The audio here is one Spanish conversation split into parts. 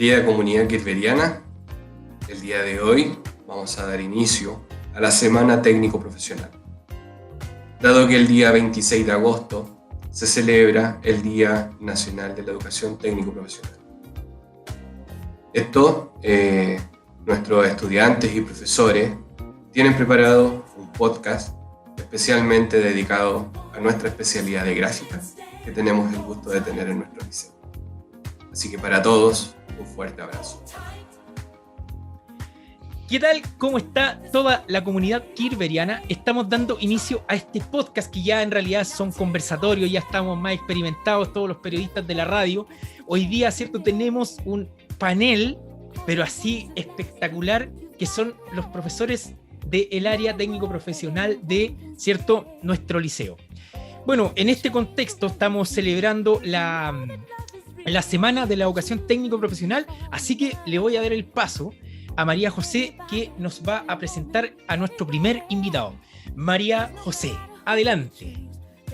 Querida comunidad kirveriana, el día de hoy vamos a dar inicio a la Semana Técnico Profesional. Dado que el día 26 de agosto se celebra el Día Nacional de la Educación Técnico Profesional. Nuestros estudiantes y profesores tienen preparado un podcast especialmente dedicado a nuestra especialidad de gráfica que tenemos el gusto de tener en nuestro liceo. Así que para todos, un fuerte abrazo. ¿Qué tal? ¿Cómo está toda la comunidad kirveriana? Estamos dando inicio a este podcast que ya en realidad son conversatorios, ya estamos más experimentados todos los periodistas de la radio. Hoy día, ¿cierto? Tenemos un panel, pero así espectacular, que son los profesores del área técnico profesional de, ¿cierto?, nuestro liceo. Bueno, en este contexto estamos celebrando la Semana de la Educación Técnico Profesional, así que le voy a dar el paso a María José, que nos va a presentar a nuestro primer invitado. María José, adelante.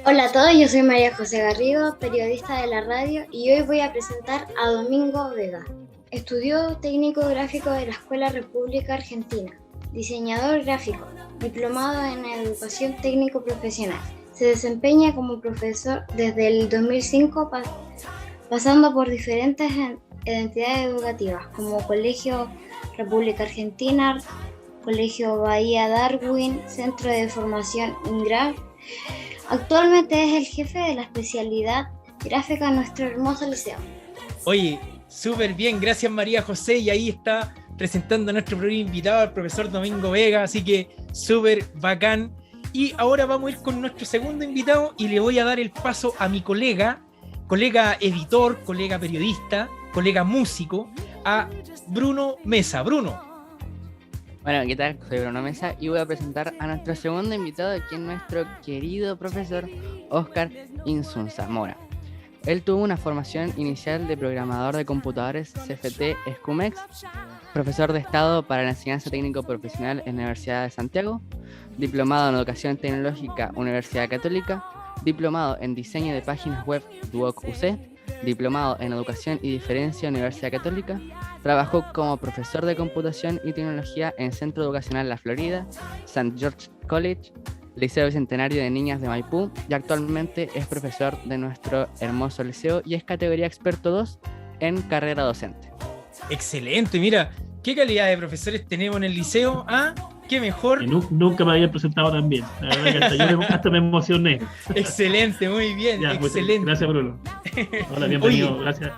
Hola a todos, yo soy María José Garrido, periodista de la radio, y hoy voy a presentar a Domingo Vega. Estudió técnico gráfico de la Escuela República Argentina, diseñador gráfico, diplomado en educación técnico profesional. Se desempeña como profesor desde el 2005, pasando por diferentes entidades educativas como Colegio República Argentina, Colegio Bahía Darwin, Centro de Formación INGRAF. Actualmente es el jefe de la especialidad gráfica en nuestro hermoso liceo. Oye, súper bien, gracias María José, y ahí está presentando a nuestro primer invitado, el profesor Domingo Vega, así que súper bacán. Y ahora vamos a ir con nuestro segundo invitado y le voy a dar el paso a mi colega editor, colega periodista, colega músico, a Bruno Mesa. Bruno. Bueno, ¿qué tal? Soy Bruno Mesa y voy a presentar a nuestro segundo invitado, quien es nuestro querido profesor Óscar Insunza Mora. Él tuvo una formación inicial de programador de computadores CFT SCUMEX, profesor de Estado para la enseñanza técnico profesional en la Universidad de Santiago, diplomado en Educación Tecnológica Universidad Católica, diplomado en Diseño de Páginas Web DUOC UC, diplomado en Educación y Diferencia Universidad Católica, trabajó como profesor de Computación y Tecnología en Centro Educacional La Florida, St. George College, Liceo Bicentenario de Niñas de Maipú, y actualmente es profesor de nuestro hermoso liceo y es categoría experto 2 en carrera docente. Excelente, mira, qué calidad de profesores tenemos en el liceo, ¿ah? Qué mejor. Nunca me había presentado tan bien. La verdad que hasta me emocioné. Excelente, muy bien, ya, excelente. Gracias, Bruno. Hola, bienvenido. Oye, gracias.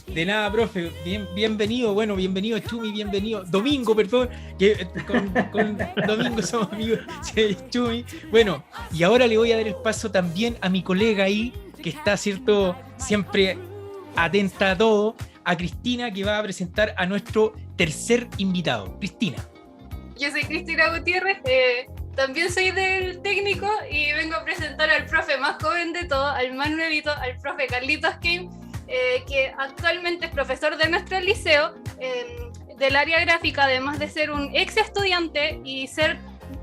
De nada, profe. Bienvenido, bueno, bienvenido Chumi, bienvenido. Domingo, perdón, que con Domingo somos amigos. Sí, Chumi. Bueno, y ahora le voy a dar el paso también a mi colega ahí, que está, cierto, siempre atenta a todo, a Cristina, que va a presentar a nuestro tercer invitado. Cristina. Yo soy Cristina Gutiérrez, también soy del técnico y vengo a presentar al profe más joven de todo, al más nuevito, al profe Carlitos Kim, que actualmente es profesor de nuestro liceo, del área gráfica, además de ser un ex estudiante y ser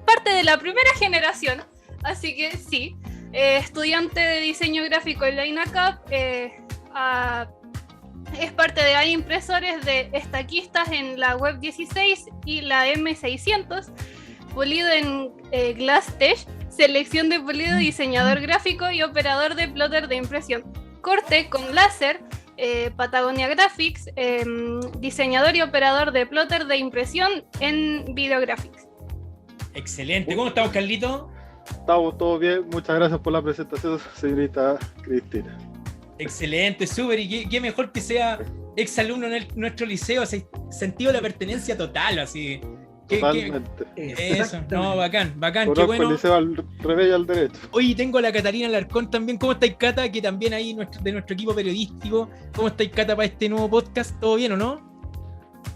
parte de la primera generación. Así que sí, estudiante de diseño gráfico en la INACAP, es parte de AI Impresores, de estaquistas en la Web 16 y la M600, pulido en GlassTech, selección de pulido, diseñador gráfico y operador de plotter de impresión, corte con láser, Patagonia Graphics, diseñador y operador de plotter de impresión en Videographics. Excelente, ¿cómo estamos, Carlito? Estamos todos bien, muchas gracias por la presentación, señorita Cristina. Excelente, súper, y qué mejor que sea exalumno en nuestro liceo, así, sentido de la pertenencia total, así. Totalmente. Eso, no, bacán, Conozco qué bueno. el liceo al revés y al derecho. Hoy tengo a la Catalina Alarcón también. ¿Cómo estáis, Cata? Que también ahí de nuestro equipo periodístico. ¿Cómo estáis, Cata, para este nuevo podcast? ¿Todo bien o no?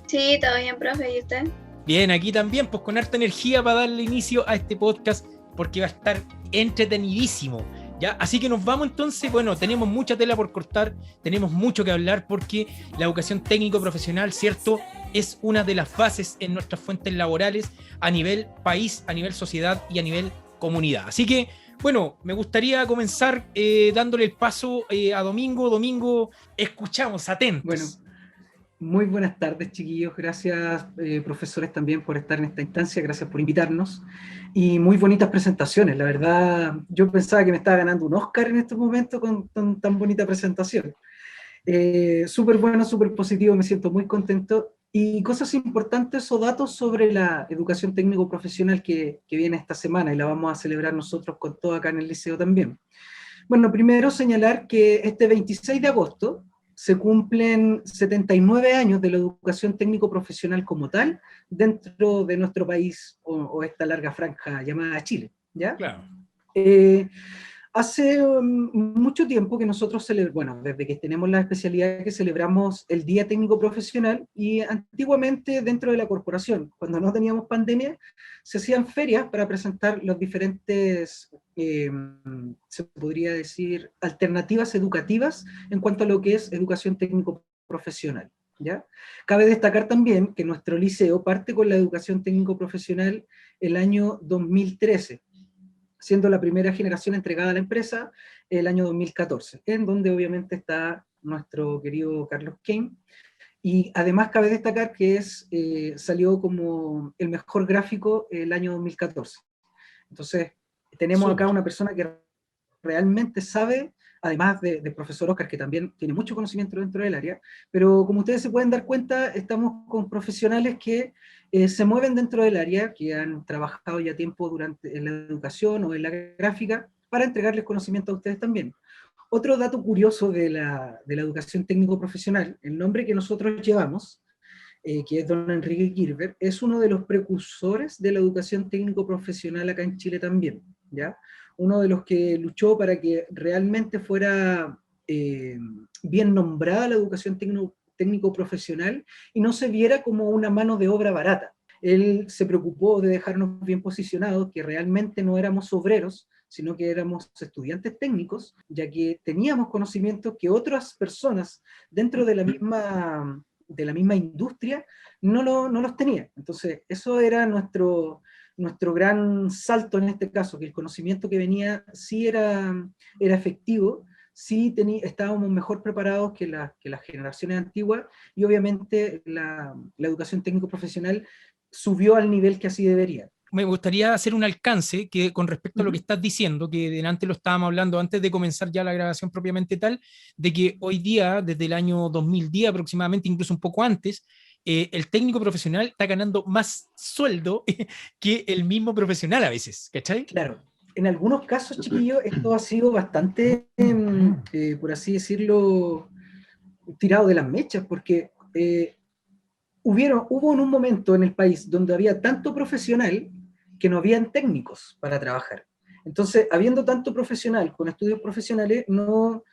Sí, todo bien, profe, ¿y usted? Bien, aquí también, pues con harta energía para darle inicio a este podcast, porque va a estar entretenidísimo. ¿Ya? Así que nos vamos entonces. Bueno, tenemos mucha tela por cortar, tenemos mucho que hablar, porque la educación técnico profesional, ¿cierto?, es una de las bases en nuestras fuentes laborales a nivel país, a nivel sociedad y a nivel comunidad. Así que, bueno, me gustaría comenzar dándole el paso a Domingo. Domingo, escuchamos, atentos. Bueno, Muy buenas tardes, chiquillos. Gracias, profesores, también por estar en esta instancia. Gracias por invitarnos. Y muy bonitas presentaciones. La verdad, yo pensaba que me estaba ganando un Oscar en estos momentos con tan bonita presentación. Súper bueno, súper positivo, me siento muy contento. Y cosas importantes o datos sobre la educación técnico-profesional que viene esta semana y la vamos a celebrar nosotros con todo acá en el liceo también. Bueno, primero señalar que este 26 de agosto se cumplen 79 años de la educación técnico-profesional como tal dentro de nuestro país o esta larga franja llamada Chile, ¿ya? Claro. Hace mucho tiempo que nosotros bueno, desde que tenemos la especialidad que celebramos el Día Técnico Profesional, y antiguamente dentro de la corporación, cuando no teníamos pandemia, se hacían ferias para presentar los diferentes, se podría decir, alternativas educativas en cuanto a lo que es educación técnico profesional, ¿ya? Cabe destacar también que nuestro liceo parte con la educación técnico profesional el año 2013, siendo la primera generación entregada a la empresa el año 2014, en donde obviamente está nuestro querido Carlos Kane, y además cabe destacar que salió como el mejor gráfico el año 2014. Entonces, tenemos acá una persona que realmente sabe, además del profesor Oscar, que también tiene mucho conocimiento dentro del área, pero como ustedes se pueden dar cuenta, estamos con profesionales que se mueven dentro del área, que han trabajado ya tiempo en la educación o en la gráfica, para entregarles conocimiento a ustedes también. Otro dato curioso de la educación técnico-profesional, el nombre que nosotros llevamos, que es don Enrique Kirber, es uno de los precursores de la educación técnico-profesional acá en Chile también, ¿ya? Uno de los que luchó para que realmente fuera bien nombrada la educación técnico-profesional y no se viera como una mano de obra barata. Él se preocupó de dejarnos bien posicionados, que realmente no éramos obreros, sino que éramos estudiantes técnicos, ya que teníamos conocimientos que otras personas dentro de la misma industria no los tenían. Entonces, eso era nuestro gran salto en este caso, que el conocimiento que venía sí era efectivo, sí estábamos mejor preparados que las generaciones antiguas, y obviamente la educación técnico-profesional subió al nivel que así debería. Me gustaría hacer un alcance que, con respecto a lo que estás diciendo, que delante lo estábamos hablando antes de comenzar ya la grabación propiamente tal, de que hoy día, desde el año 2010 aproximadamente, incluso un poco antes, el técnico profesional está ganando más sueldo que el mismo profesional a veces, ¿cachai? Claro. En algunos casos, chiquillos, esto ha sido bastante, por así decirlo, tirado de las mechas, porque hubo en un momento en el país donde había tanto profesional que no habían técnicos para trabajar. Entonces, habiendo tanto profesional con estudios profesionales, no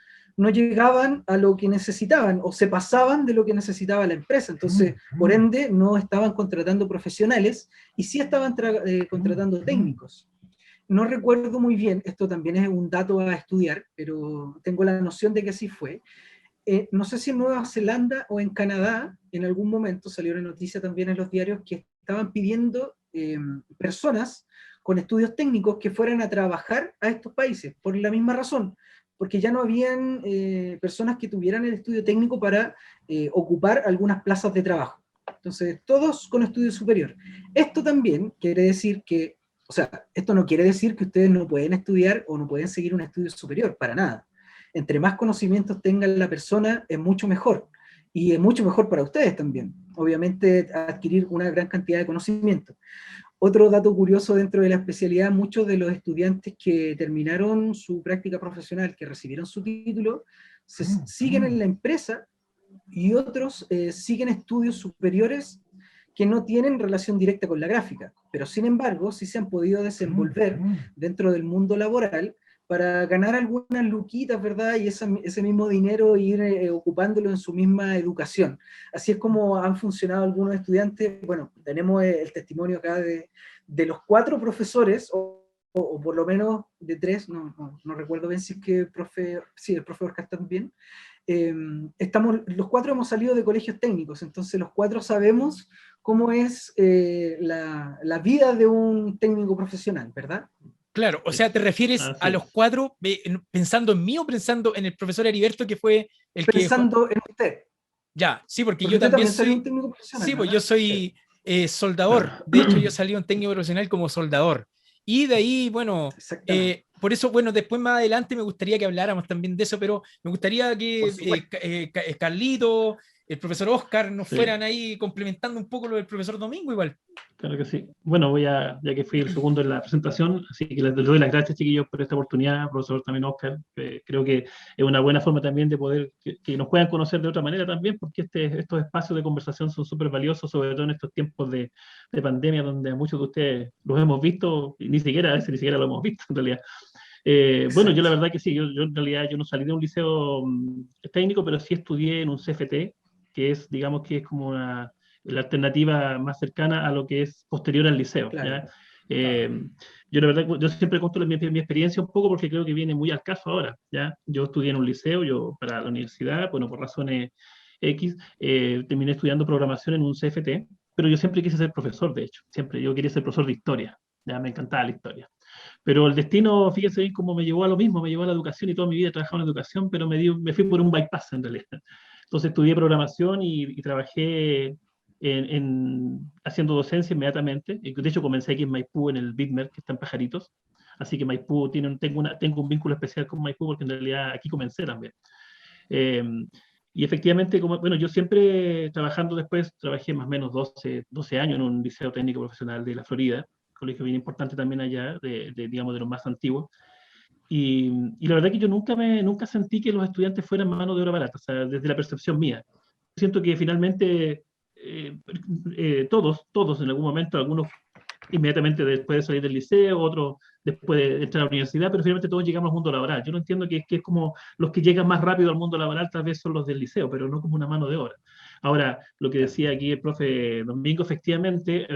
llegaban a lo que necesitaban, o se pasaban de lo que necesitaba la empresa. Entonces, por ende, no estaban contratando profesionales y sí estaban contratando técnicos. No recuerdo muy bien, esto también es un dato a estudiar, pero tengo la noción de que así fue. No sé si en Nueva Zelanda o en Canadá, en algún momento salió una noticia también en los diarios que estaban pidiendo personas con estudios técnicos que fueran a trabajar a estos países, por la misma razón, porque ya no habían personas que tuvieran el estudio técnico para ocupar algunas plazas de trabajo. Entonces, todos con estudio superior. Esto también quiere decir que, o sea, esto no quiere decir que ustedes no pueden estudiar o no pueden seguir un estudio superior, para nada. Entre más conocimientos tenga la persona, es mucho mejor. Y es mucho mejor para ustedes también. Obviamente, adquirir una gran cantidad de conocimiento. Otro dato curioso dentro de la especialidad, muchos de los estudiantes que terminaron su práctica profesional, que recibieron su título, siguen en la empresa, y otros siguen estudios superiores que no tienen relación directa con la gráfica, pero sin embargo sí se han podido desenvolver dentro del mundo laboral para ganar algunas luquitas, ¿verdad? Y ese mismo dinero ir ocupándolo en su misma educación. Así es como han funcionado algunos estudiantes. Bueno, tenemos el testimonio acá de los 4 profesores, o por lo menos de 3, no recuerdo bien si es que el profe Oscar también. Los 4 hemos salido de colegios técnicos, entonces los 4 sabemos cómo es la vida de un técnico profesional, ¿verdad? Claro, o sea, ¿te refieres a los 4 pensando en mí o pensando en el profesor Heriberto, que fue el pensando en usted? Ya, sí, porque Porque yo usted también salió soy, un técnico profesional, sí, pues ¿no? yo soy soldador. De hecho, yo salí un técnico profesional como soldador. Y de ahí, bueno, Exactamente. por eso, bueno, después más adelante me gustaría que habláramos también de eso, pero me gustaría que Por supuesto. Carlito, el profesor Oscar nos Sí. fueran ahí complementando un poco lo del profesor Domingo igual. Claro que sí. Bueno, ya que fui el segundo en la presentación, así que les doy las gracias, chiquillos, por esta oportunidad, profesor también Oscar. Creo que es una buena forma también de poder que nos puedan conocer de otra manera también, porque estos espacios de conversación son súper valiosos, sobre todo en estos tiempos de pandemia, donde a muchos de ustedes los hemos visto, y a veces ni siquiera lo hemos visto en realidad. Bueno, yo la Exacto. verdad que sí, yo en realidad yo no salí de un liceo técnico, pero sí estudié en un CFT, que es, digamos que es como la alternativa más cercana a lo que es posterior al liceo, Claro. ¿ya? Yo la verdad, yo siempre cuento mi experiencia un poco porque creo que viene muy al caso ahora, ¿ya? Yo estudié en un liceo, yo para la universidad, bueno, por razones X, terminé estudiando programación en un CFT, pero yo siempre quise ser profesor, de hecho, siempre yo quería ser profesor de historia, ya me encantaba la historia. Pero el destino, fíjese bien cómo me llevó a lo mismo, me llevó a la educación y toda mi vida he trabajado en educación, pero me fui por un bypass en realidad. Entonces estudié programación y trabajé haciendo docencia inmediatamente. De hecho, comencé aquí en Maipú, en el BITMER, que está en Pajaritos. Así que Maipú tengo un vínculo especial con Maipú porque en realidad aquí comencé también. Eh, y efectivamente, bueno, yo siempre trabajando después, trabajé más o menos 12 años en un liceo técnico profesional de la Florida, colegio bien importante también allá, digamos, de los más antiguos. Y la verdad que yo nunca sentí que los estudiantes fueran mano de obra barata, o sea, desde la percepción mía. Siento que finalmente todos en algún momento, algunos inmediatamente después de salir del liceo, otros después de entrar a la universidad, pero finalmente todos llegamos al mundo laboral. Yo no entiendo que es como los que llegan más rápido al mundo laboral tal vez son los del liceo, pero no como una mano de obra. Ahora, lo que decía aquí el profe Domingo, efectivamente,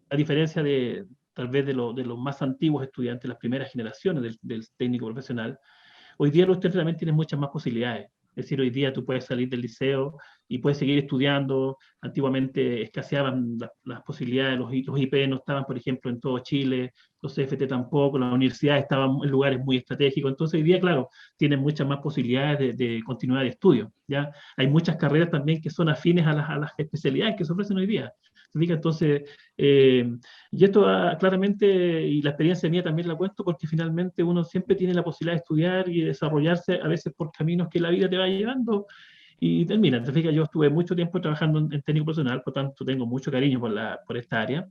a diferencia de tal vez de los más antiguos estudiantes, las primeras generaciones del técnico profesional, hoy día los estudiantes también tienen muchas más posibilidades. Es decir, hoy día tú puedes salir del liceo y puedes seguir estudiando. Antiguamente escaseaban las posibilidades, los IP no estaban, por ejemplo, en todo Chile, los CFT tampoco, las universidades estaban en lugares muy estratégicos. Entonces, hoy día, claro, tienen muchas más posibilidades de continuidad de estudio. ¿Ya? Hay muchas carreras también que son afines a las especialidades que se ofrecen hoy día. Entonces, y esto claramente, y la experiencia mía también la cuento, porque finalmente uno siempre tiene la posibilidad de estudiar y desarrollarse a veces por caminos que la vida te va llevando y termina. Te fijas, yo estuve mucho tiempo trabajando en técnico profesional, por tanto tengo mucho cariño por esta área.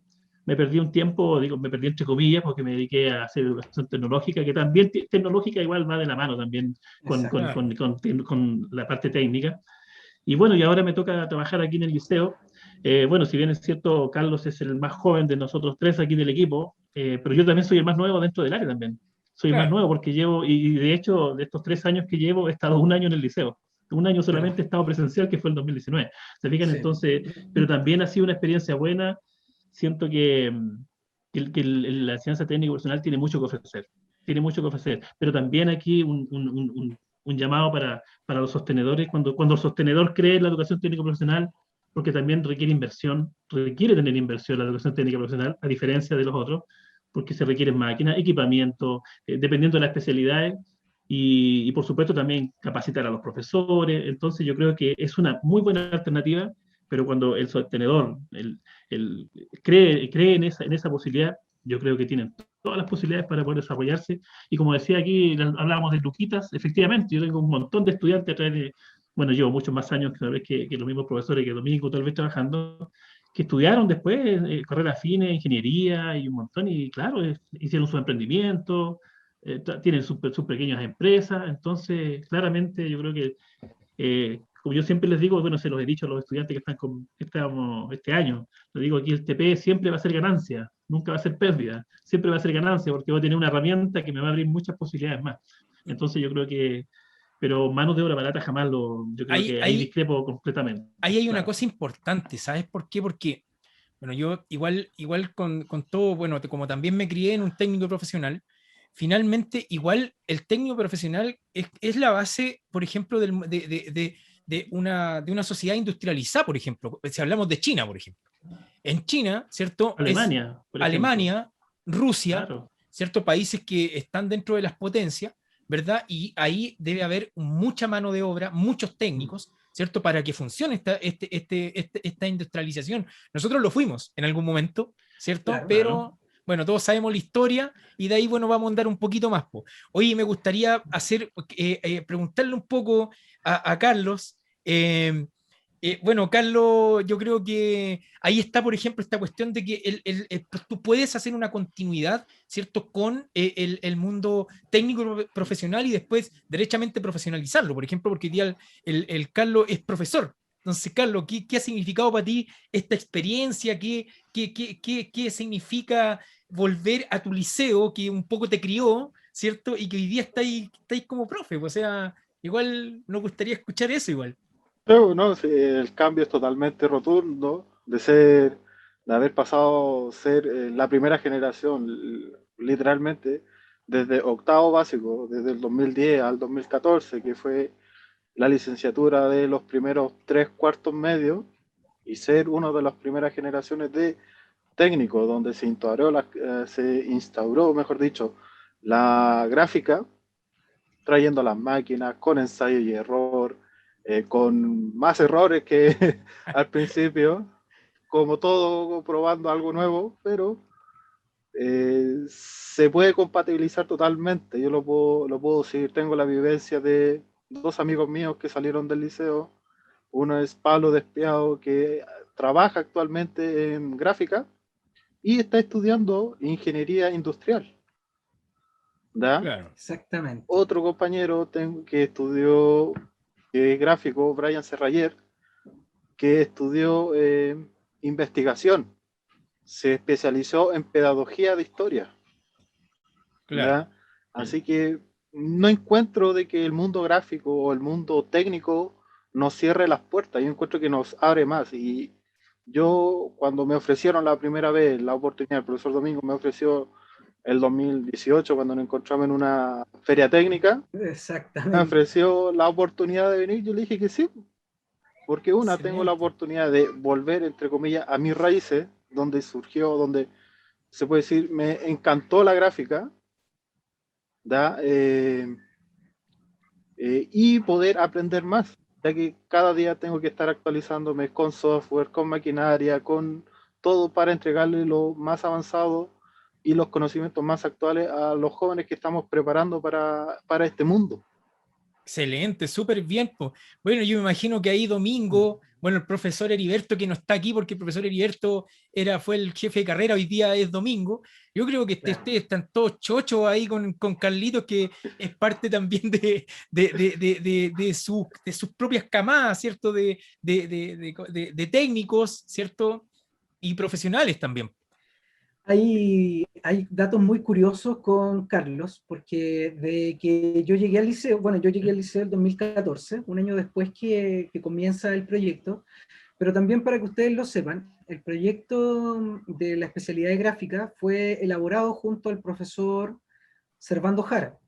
Me perdí un tiempo, digo, me perdí entre comillas, porque me dediqué a hacer educación tecnológica, que también tecnológica igual va de la mano también Exacto. con la parte técnica. Y bueno, y ahora me toca trabajar aquí en el liceo. Bueno, si bien es cierto, Carlos es el más joven de nosotros tres aquí del equipo, pero yo también soy el más nuevo dentro del área también. Soy el más Claro, nuevo porque y de hecho, de estos 3 años que llevo, he estado un año en el liceo. Un año Claro. solamente he estado presencial, que fue el 2019. ¿Se fijan? Sí. Entonces, pero también ha sido una experiencia buena. Siento la enseñanza técnica profesional tiene mucho que ofrecer. Tiene mucho que ofrecer. Pero también aquí un llamado para los sostenedores, cuando el sostenedor cree en la educación técnica profesional, porque también requiere tener inversión la educación técnica profesional, a diferencia de los otros, porque se requieren máquinas, equipamiento, dependiendo de las especialidades, y por supuesto también capacitar a los profesores. Entonces yo creo que es una muy buena alternativa, pero cuando el sostenedor cree en esa posibilidad, yo creo que tienen todas las posibilidades para poder desarrollarse. Y como decía aquí, hablábamos de Luquitas, efectivamente, yo tengo un montón de estudiantes a través de, bueno, llevo muchos más años tal vez que los mismos profesores, que Domingo tal vez trabajando, que estudiaron después carreras afines, ingeniería y un montón, y claro, hicieron su emprendimiento, tienen sus pequeñas empresas, entonces claramente yo creo que como yo siempre les digo, bueno, se los he dicho a los estudiantes que estamos este año, les digo aquí el TP siempre va a ser ganancia, nunca va a ser pérdida, siempre va a ser ganancia porque va a tener una herramienta que me va a abrir muchas posibilidades más. Entonces yo creo que, pero mano de obra barata jamás yo creo ahí, que ahí ahí, discrepo completamente. ahí hay una Claro. cosa importante, ¿sabes por qué? Porque, bueno, yo igual con todo, bueno, como también me crié en un técnico profesional, finalmente igual el técnico profesional es la base, por ejemplo, de una sociedad industrializada, por ejemplo, si hablamos de China, por ejemplo. En China, ¿cierto? Es Alemania, por ejemplo. Alemania, Rusia, Claro. ¿cierto? Países que están dentro de las potencias, ¿verdad? Y ahí debe haber mucha mano de obra, muchos técnicos, ¿cierto? Para que funcione esta industrialización. Nosotros lo fuimos en algún momento, ¿cierto? Claro, Pero, claro. bueno, todos sabemos la historia y de ahí, bueno, vamos a andar un poquito más. Po. Oye, me gustaría preguntarle un poco a Carlos. Bueno, Carlos, yo creo que ahí está, por ejemplo, esta cuestión de que tú puedes hacer una continuidad, ¿cierto?, con el mundo técnico profesional y después derechamente profesionalizarlo. Por ejemplo, porque hoy día el Carlos es profesor. Entonces, Carlos, ¿qué ha significado para ti esta experiencia? ¿Qué significa volver a tu liceo que un poco te crió, ¿cierto? Y que hoy día estáis como profe. O sea, igual nos gustaría escuchar eso igual. Pero no, sí, el cambio es totalmente rotundo de haber pasado a ser la primera generación, literalmente, desde octavo básico, desde el 2010 al 2014, que fue la licenciatura de los primeros 3 cuartos medios, y ser una de las primeras generaciones de técnicos, donde se instauró, mejor dicho, la gráfica, trayendo las máquinas con ensayo y error, con más errores que al principio, como todo probando algo nuevo, pero se puede compatibilizar totalmente. Yo lo puedo decir, tengo la vivencia de 2 amigos míos que salieron del liceo. Uno es Pablo Despiado, que trabaja actualmente en gráfica y está estudiando ingeniería industrial. ¿Da? Claro. Exactamente. Otro compañero que estudió gráfico, Brian Serrayer, que estudió investigación, se especializó en pedagogía de historia. Claro. ¿Ya? Así que no encuentro de que el mundo gráfico o el mundo técnico nos cierre las puertas, yo encuentro que nos abre más. Y yo, cuando me ofrecieron la primera vez la oportunidad, el profesor Domingo me ofreció el 2018, cuando nos encontramos en una feria técnica, me Exactamente. ofreció la oportunidad de venir. Yo le dije que sí, porque tengo la Excelente. oportunidad de volver, entre comillas, a mis raíces, donde surgió, donde se puede decir, me encantó la gráfica, ¿da? Y poder aprender más, ya que cada día tengo que estar actualizándome con software, con maquinaria, con todo para entregarle lo más avanzado y los conocimientos más actuales a los jóvenes que estamos preparando para este mundo. Excelente, súper bien. Po. Bueno, yo me imagino que ahí Domingo, bueno, el profesor Heriberto, que no está aquí porque el profesor Heriberto fue el jefe de carrera, hoy día es Domingo. Yo creo que ustedes están todos chochos ahí con Carlitos, que es parte también de sus propias camadas, ¿cierto? De técnicos, ¿cierto? Y profesionales también. Hay datos muy curiosos con Carlos, porque de que yo llegué al liceo, bueno, yo llegué al liceo en 2014, un año después que comienza el proyecto, pero también para que ustedes lo sepan, el proyecto de la especialidad de gráfica fue elaborado junto al profesor Servando Jara.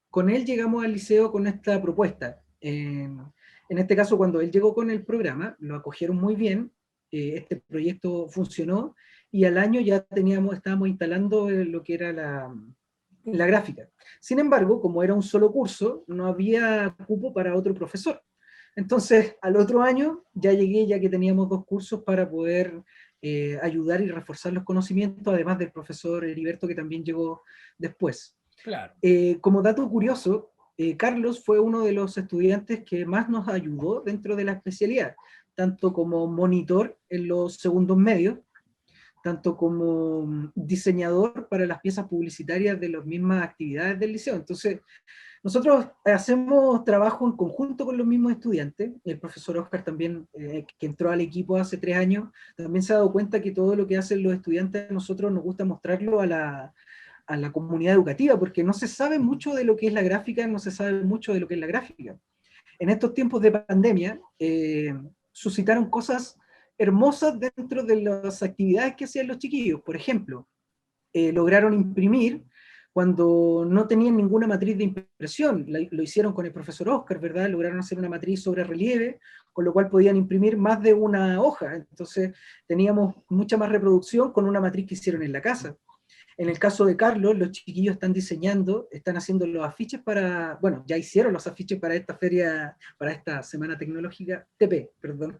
Con él llegamos al liceo con esta propuesta. En este caso, cuando él llegó con el programa, lo acogieron muy bien, este proyecto funcionó, y al año ya estábamos instalando lo que era la gráfica. Sin embargo, como era un solo curso, no había cupo para otro profesor. Entonces, al otro año ya llegué, ya que teníamos 2 cursos para poder ayudar y reforzar los conocimientos, además del profesor Heriberto, que también llegó después. Claro. Como dato curioso, Carlos fue uno de los estudiantes que más nos ayudó dentro de la especialidad, tanto como monitor en los segundos medios, tanto como diseñador para las piezas publicitarias de las mismas actividades del liceo. Entonces, nosotros hacemos trabajo en conjunto con los mismos estudiantes. El profesor Oscar también, que entró al equipo hace 3 años, también se ha dado cuenta que todo lo que hacen los estudiantes, a nosotros nos gusta mostrarlo a la comunidad educativa, porque no se sabe mucho de lo que es la gráfica, no se sabe mucho de lo que es la gráfica. En estos tiempos de pandemia, suscitaron cosas hermosas dentro de las actividades que hacían los chiquillos. Por ejemplo, lograron imprimir cuando no tenían ninguna matriz de impresión. Lo hicieron con el profesor Oscar, ¿verdad? Lograron hacer una matriz sobre relieve, con lo cual podían imprimir más de una hoja. Entonces teníamos mucha más reproducción con una matriz que hicieron en la casa. En el caso de Carlos, los chiquillos están diseñando, están haciendo los afiches para, bueno, ya hicieron los afiches para esta feria, para esta semana tecnológica, TP, perdón.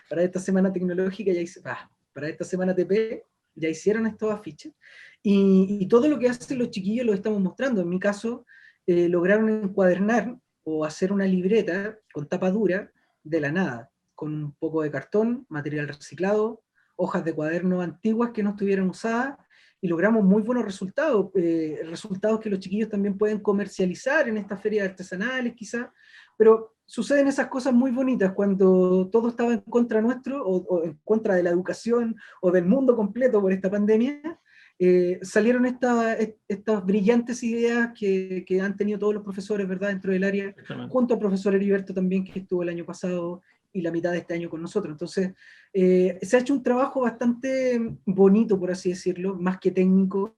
Para esta semana tecnológica para esta semana TP ya hicieron estos afiches. Y todo lo que hacen los chiquillos lo estamos mostrando. En mi caso, lograron encuadernar o hacer una libreta con tapa dura de la nada, con un poco de cartón, material reciclado, hojas de cuaderno antiguas que no estuvieran usadas, y logramos muy buenos resultados, resultados que los chiquillos también pueden comercializar en estas ferias artesanales quizás, pero suceden esas cosas muy bonitas cuando todo estaba en contra nuestro, o en contra de la educación, o del mundo completo por esta pandemia. Salieron estas brillantes ideas que han tenido todos los profesores, ¿verdad?, dentro del área, junto al profesor Heriberto también, que estuvo el año pasado y la mitad de este año con nosotros. Entonces, se ha hecho un trabajo bastante bonito, por así decirlo, más que técnico.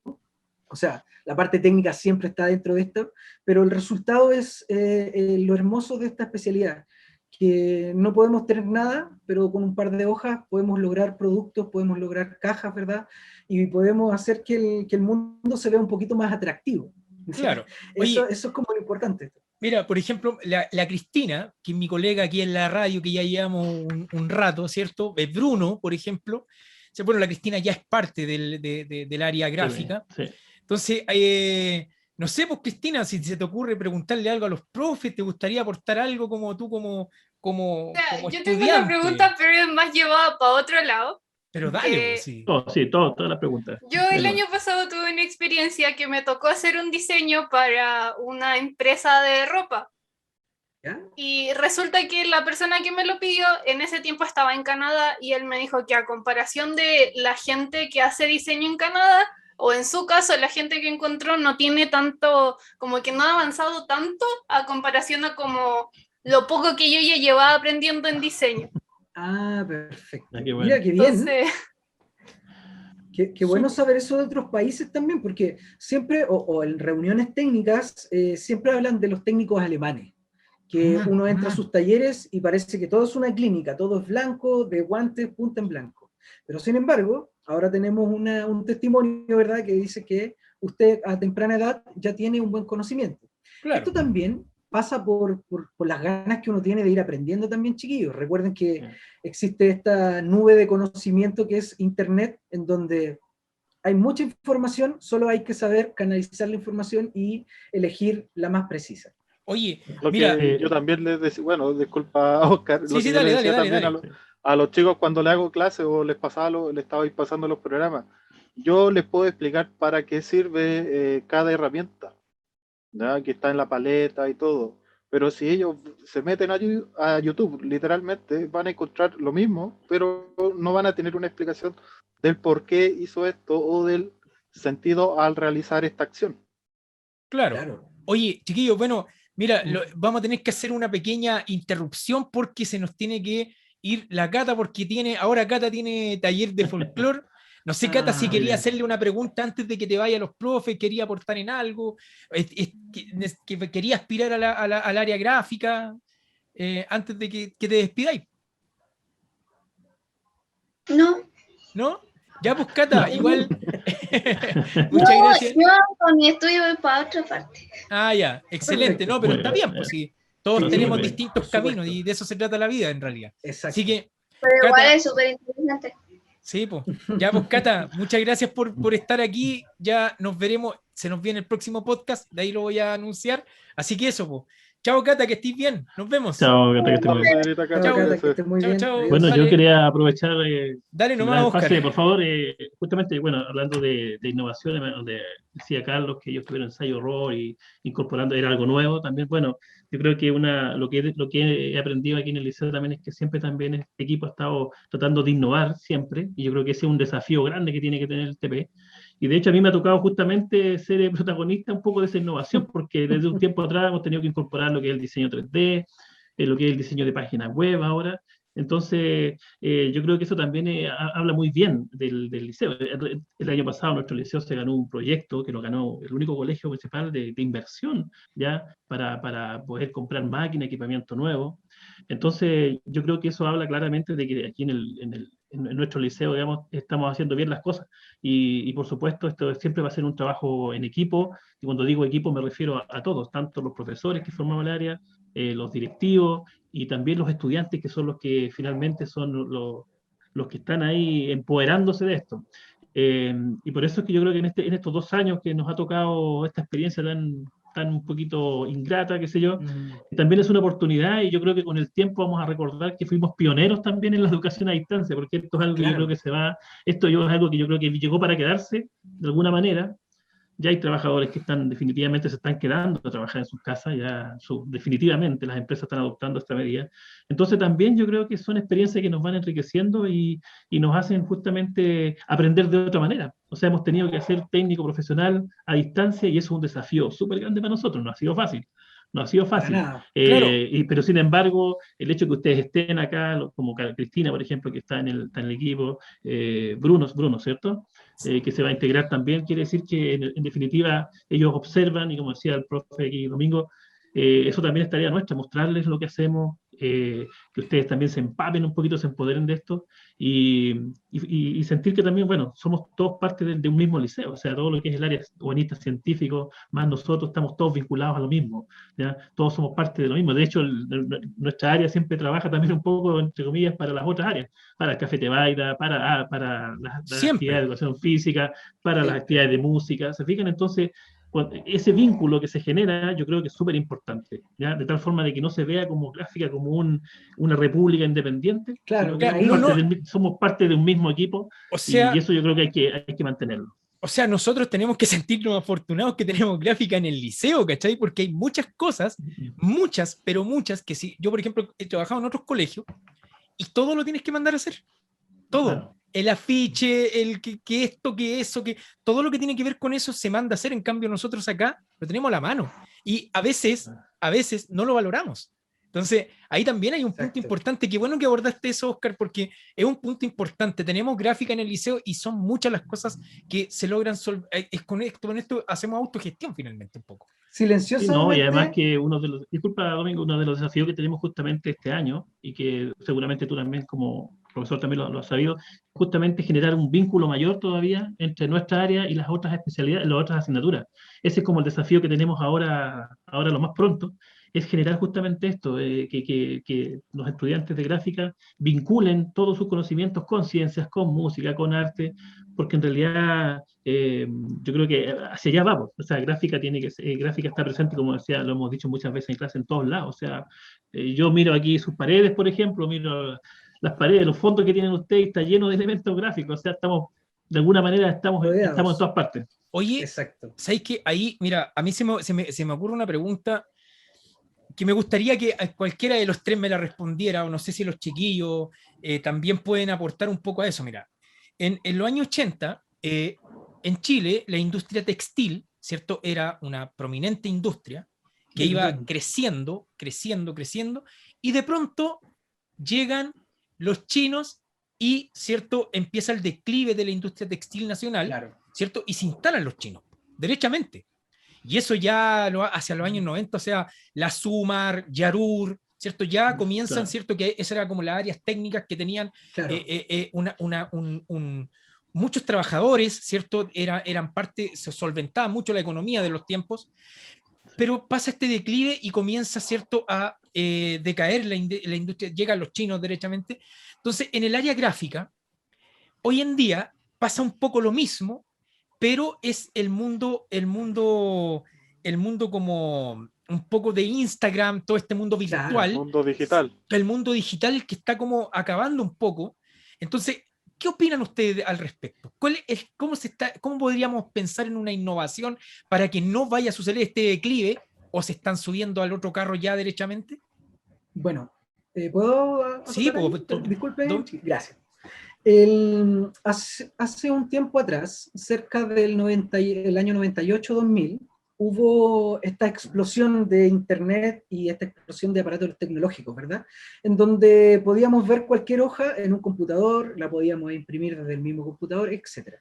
O sea, la parte técnica siempre está dentro de esto, pero el resultado es lo hermoso de esta especialidad, que no podemos tener nada, pero con un par de hojas podemos lograr productos, podemos lograr cajas, ¿verdad? Y podemos hacer que el mundo se vea un poquito más atractivo. Claro. Eso es como lo importante. Mira, por ejemplo, la Cristina, que es mi colega aquí en la radio, que ya llevamos un rato, ¿cierto? Bruno, por ejemplo. Bueno, la Cristina ya es parte del área gráfica. Sí. Entonces, no sé, pues Cristina, si se te ocurre preguntarle algo a los profes, ¿te gustaría aportar algo como tú, como yo tengo una pregunta, pero es más llevada para otro lado. Pero dale, sí. Todas las preguntas. Yo el año pasado tuve una experiencia que me tocó hacer un diseño para una empresa de ropa. ¿Ya? Y resulta que la persona que me lo pidió en ese tiempo estaba en Canadá, y él me dijo que a comparación de la gente que hace diseño en Canadá, o en su caso la gente que encontró no tiene tanto, como que no ha avanzado tanto a comparación a como lo poco que yo ya llevaba aprendiendo en diseño. Ah, perfecto. Qué bueno. Mira, qué bien. Entonces, Qué bueno saber eso de otros países también, porque siempre, o en reuniones técnicas, siempre hablan de los técnicos alemanes, que uno entra a sus talleres y parece que todo es una clínica, todo es blanco, de guantes, punta en blanco. Pero sin embargo, ahora tenemos un testimonio, ¿verdad?, que dice que usted a temprana edad ya tiene un buen conocimiento. Claro. Esto también pasa por las ganas que uno tiene de ir aprendiendo también, chiquillos. Recuerden que existe esta nube de conocimiento que es Internet, en donde hay mucha información, solo hay que saber canalizar la información y elegir la más precisa. Oye, Mira, mira, yo también les decía, bueno, disculpa, Oscar, sí, dale. A los chicos cuando le hago clase o les estaba pasando los programas, yo les puedo explicar para qué sirve cada herramienta, ¿ya?, que está en la paleta y todo. Pero si ellos se meten a YouTube, literalmente van a encontrar lo mismo, pero no van a tener una explicación del por qué hizo esto o del sentido al realizar esta acción. Claro. Oye, chiquillos, bueno, mira, vamos a tener que hacer una pequeña interrupción porque se nos tiene que ir la Cata, porque ahora Cata tiene taller de folclore. No sé, Cata, si quería hacerle una pregunta antes de que te vaya a los profes, quería aportar en algo, que quería aspirar al área gráfica, antes de que te despidáis. ¿No? Ya, pues, Cata, igual. Muchas gracias. Yo con mi estudio voy para otra parte. Ah, ya, excelente, no, pero está bien, pues sí. Todos tenemos distintos caminos y de eso se trata la vida en realidad. Exacto. Así que. Pero Cata, igual es súper interesante. Sí, pues. Ya, pues, Cata, muchas gracias por estar aquí. Ya nos veremos, se nos viene el próximo podcast, de ahí lo voy a anunciar. Así que eso, pues. Chao, Cata, que estés bien. Nos vemos. Chao, Cata, que estés muy bien. Chao, Cata, que estés muy bien. Chao. Bueno, Dale. yo quería aprovechar Dale nomás, Oscar. pase, por favor, justamente, bueno, hablando de innovación, donde decía Carlos que ellos tuvieron ensayo horror y incorporando, era algo nuevo también. Bueno, yo creo que lo que he aprendido aquí en el liceo también es que siempre también este equipo ha estado tratando de innovar siempre, y yo creo que ese es un desafío grande que tiene que tener el TP. Y de hecho a mí me ha tocado justamente ser el protagonista un poco de esa innovación, porque desde un tiempo atrás hemos tenido que incorporar lo que es el diseño 3D, lo que es el diseño de páginas web ahora. Entonces, yo creo que eso también habla muy bien del liceo. El año pasado nuestro liceo se ganó un proyecto que lo ganó el único colegio municipal de inversión, ya para poder comprar máquinas, equipamiento nuevo. Entonces, yo creo que eso habla claramente de que aquí en en nuestro liceo, digamos, estamos haciendo bien las cosas. Y por supuesto, esto siempre va a ser un trabajo en equipo, y cuando digo equipo me refiero a todos, tanto los profesores que formamos el área, los directivos y también los estudiantes, que son los que finalmente son los que están ahí empoderándose de esto. Y por eso es que yo creo que en estos 2 años que nos ha tocado esta experiencia tan un poquito ingrata, qué sé yo, también es una oportunidad, y yo creo que con el tiempo vamos a recordar que fuimos pioneros también en la educación a distancia, porque esto es algo que yo creo que es algo que yo creo que llegó para quedarse de alguna manera. Ya hay trabajadores que definitivamente se están quedando a trabajar en sus casas, definitivamente las empresas están adoptando esta medida. Entonces también yo creo que son experiencias que nos van enriqueciendo y nos hacen justamente aprender de otra manera. O sea, hemos tenido que hacer técnico profesional a distancia, y eso es un desafío súper grande para nosotros, no ha sido fácil. No ha sido fácil. Claro. Pero sin embargo, el hecho de que ustedes estén acá, como Cristina, por ejemplo, que está en el equipo, Bruno, ¿cierto? Que se va a integrar también, quiere decir que en definitiva ellos observan, y como decía el profe aquí Domingo, eso también es tarea nuestra, mostrarles lo que hacemos, que ustedes también se empapen un poquito, se empoderen de esto, y sentir que también, bueno, somos todos parte de un mismo liceo, o sea, todo lo que es el área humanista científico, más nosotros estamos todos vinculados a lo mismo, ¿ya? Todos somos parte de lo mismo. De hecho, nuestra área siempre trabaja también un poco, entre comillas, para las otras áreas, para el Café Tebaida, para las actividades de educación física, para las actividades de música. ¿Se fijan? Entonces, ese vínculo que se genera, yo creo que es súper importante, ¿ya? De tal forma de que no se vea como gráfica como una república independiente, Claro, sino que somos parte de un mismo equipo, o sea, y eso yo creo que hay que mantenerlo. O sea, nosotros tenemos que sentirnos afortunados que tenemos gráfica en el liceo, ¿cachai? Porque hay muchas cosas, pero muchas, que si yo, por ejemplo, he trabajado en otros colegios y todo lo tienes que mandar a hacer. Todo. Claro. El afiche, el que esto, que eso, que todo lo que tiene que ver con eso se manda a hacer. En cambio, nosotros acá lo tenemos a la mano y a veces no lo valoramos. Entonces, ahí también hay un punto importante. Qué bueno que abordaste eso, Oscar, porque es un punto importante. Tenemos gráfica en el liceo y son muchas las cosas que se logran con esto hacemos autogestión finalmente un poco. Silenciosamente. Sí, no, y además que disculpa, Domingo, uno de los desafíos que tenemos justamente este año, y que seguramente tú también como profesor también lo has sabido, justamente generar un vínculo mayor todavía entre nuestra área y las otras especialidades, las otras asignaturas. Ese es como el desafío que tenemos ahora lo más pronto, es generar justamente esto, que los estudiantes de gráfica vinculen todos sus conocimientos con ciencias, con música, con arte, porque en realidad yo creo que hacia allá vamos. O sea, gráfica está presente, como decía, lo hemos dicho muchas veces en clase, en todos lados. O sea, yo miro aquí sus paredes, por ejemplo, miro las paredes, los fondos que tienen ustedes, está lleno de elementos gráficos. O sea, de alguna manera estamos en todas partes. Oye, ¿sabes qué? Ahí, mira, a mí se me ocurre una pregunta que me gustaría que cualquiera de los tres me la respondiera, o no sé si los chiquillos también pueden aportar un poco a eso. Mira, en los años 80, en Chile, la industria textil, ¿cierto? Era una prominente industria que iba creciendo, y de pronto llegan los chinos y, ¿cierto? Empieza el declive de la industria textil nacional, ¿cierto? Y se instalan los chinos, derechamente. Y eso ya hacia los años 90, o sea, la Sumar, Yarur, ¿cierto? Ya comienzan, ¿cierto? Que esas eran como las áreas técnicas que tenían muchos trabajadores, ¿cierto? Eran parte, se solventaba mucho la economía de los tiempos, pero pasa este declive y comienza, ¿cierto? A decaer la industria, llegan los chinos derechamente. Entonces, en el área gráfica, hoy en día pasa un poco lo mismo, pero es el mundo como un poco de Instagram, todo este mundo virtual. El mundo digital. El mundo digital que está como acabando un poco. Entonces, ¿qué opinan ustedes al respecto? ¿Cómo podríamos pensar en una innovación para que no vaya a suceder este declive, o se están subiendo al otro carro ya derechamente? Bueno, ¿puedo? Sí, disculpe. Gracias. Hace un tiempo atrás, cerca del el año 98-2000, hubo esta explosión de Internet y esta explosión de aparatos tecnológicos, ¿verdad? En donde podíamos ver cualquier hoja en un computador, la podíamos imprimir desde el mismo computador, etc.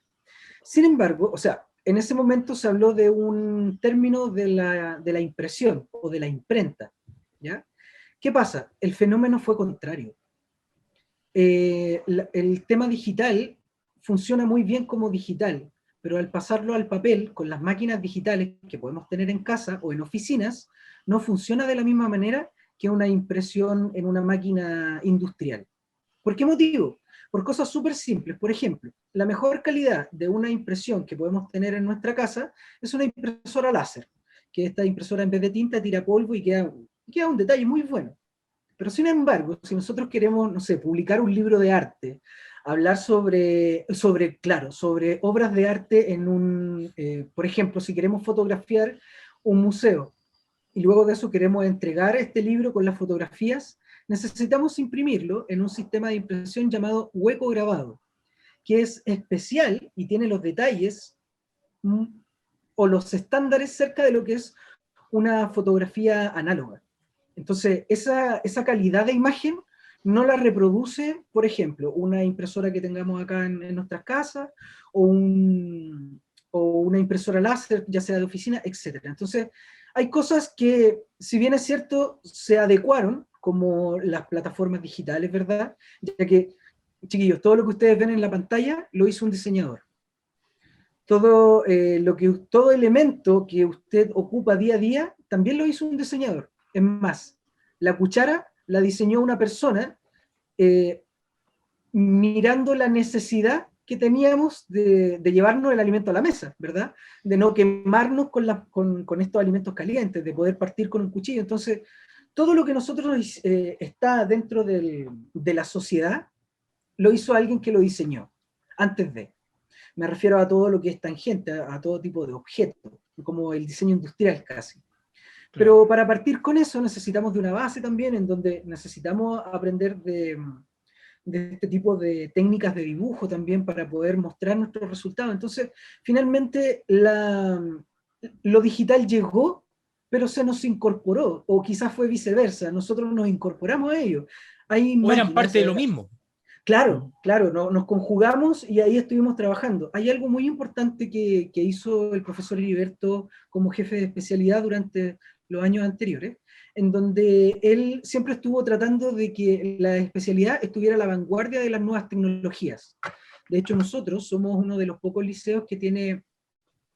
Sin embargo, o sea, en ese momento se habló de un término de la impresión o de la imprenta, ¿ya? ¿Qué pasa? El fenómeno fue contrario. el tema digital funciona muy bien como digital, pero al pasarlo al papel, con las máquinas digitales que podemos tener en casa o en oficinas, no funciona de la misma manera que una impresión en una máquina industrial. ¿Por qué motivo? Por cosas súper simples. Por ejemplo, la mejor calidad de una impresión que podemos tener en nuestra casa es una impresora láser, que esta impresora en vez de tinta tira polvo y queda un detalle muy bueno. Pero sin embargo, si nosotros queremos, no sé, publicar un libro de arte, hablar sobre obras de arte en por ejemplo, si queremos fotografiar un museo, y luego de eso queremos entregar este libro con las fotografías, necesitamos imprimirlo en un sistema de impresión llamado hueco grabado, que es especial y tiene los detalles o los estándares cerca de lo que es una fotografía análoga. Entonces, esa calidad de imagen no la reproduce, por ejemplo, una impresora que tengamos acá en nuestras casas, o una impresora láser, ya sea de oficina, etc. Entonces, hay cosas que, si bien es cierto, se adecuaron, como las plataformas digitales, ¿verdad? Ya que, chiquillos, todo lo que ustedes ven en la pantalla lo hizo un diseñador. Todo elemento que usted ocupa día a día también lo hizo un diseñador. Es más, la cuchara la diseñó una persona mirando la necesidad que teníamos de llevarnos el alimento a la mesa, ¿verdad? De no quemarnos con estos alimentos calientes, de poder partir con un cuchillo. Entonces, todo lo que nosotros está dentro de la sociedad, lo hizo alguien que lo diseñó, antes de. Me refiero a todo lo que es tangente, a todo tipo de objetos, como el diseño industrial casi. Pero para partir con eso necesitamos de una base también, en donde necesitamos aprender de este tipo de técnicas de dibujo también para poder mostrar nuestros resultados. Entonces, finalmente, lo digital llegó, pero se nos incorporó, o quizás fue viceversa, nosotros nos incorporamos a ello. O eran parte de lo mismo. Claro, nos conjugamos y ahí estuvimos trabajando. Hay algo muy importante que hizo el profesor Heriberto como jefe de especialidad durante los años anteriores, en donde él siempre estuvo tratando de que la especialidad estuviera a la vanguardia de las nuevas tecnologías. De hecho, nosotros somos uno de los pocos liceos que tiene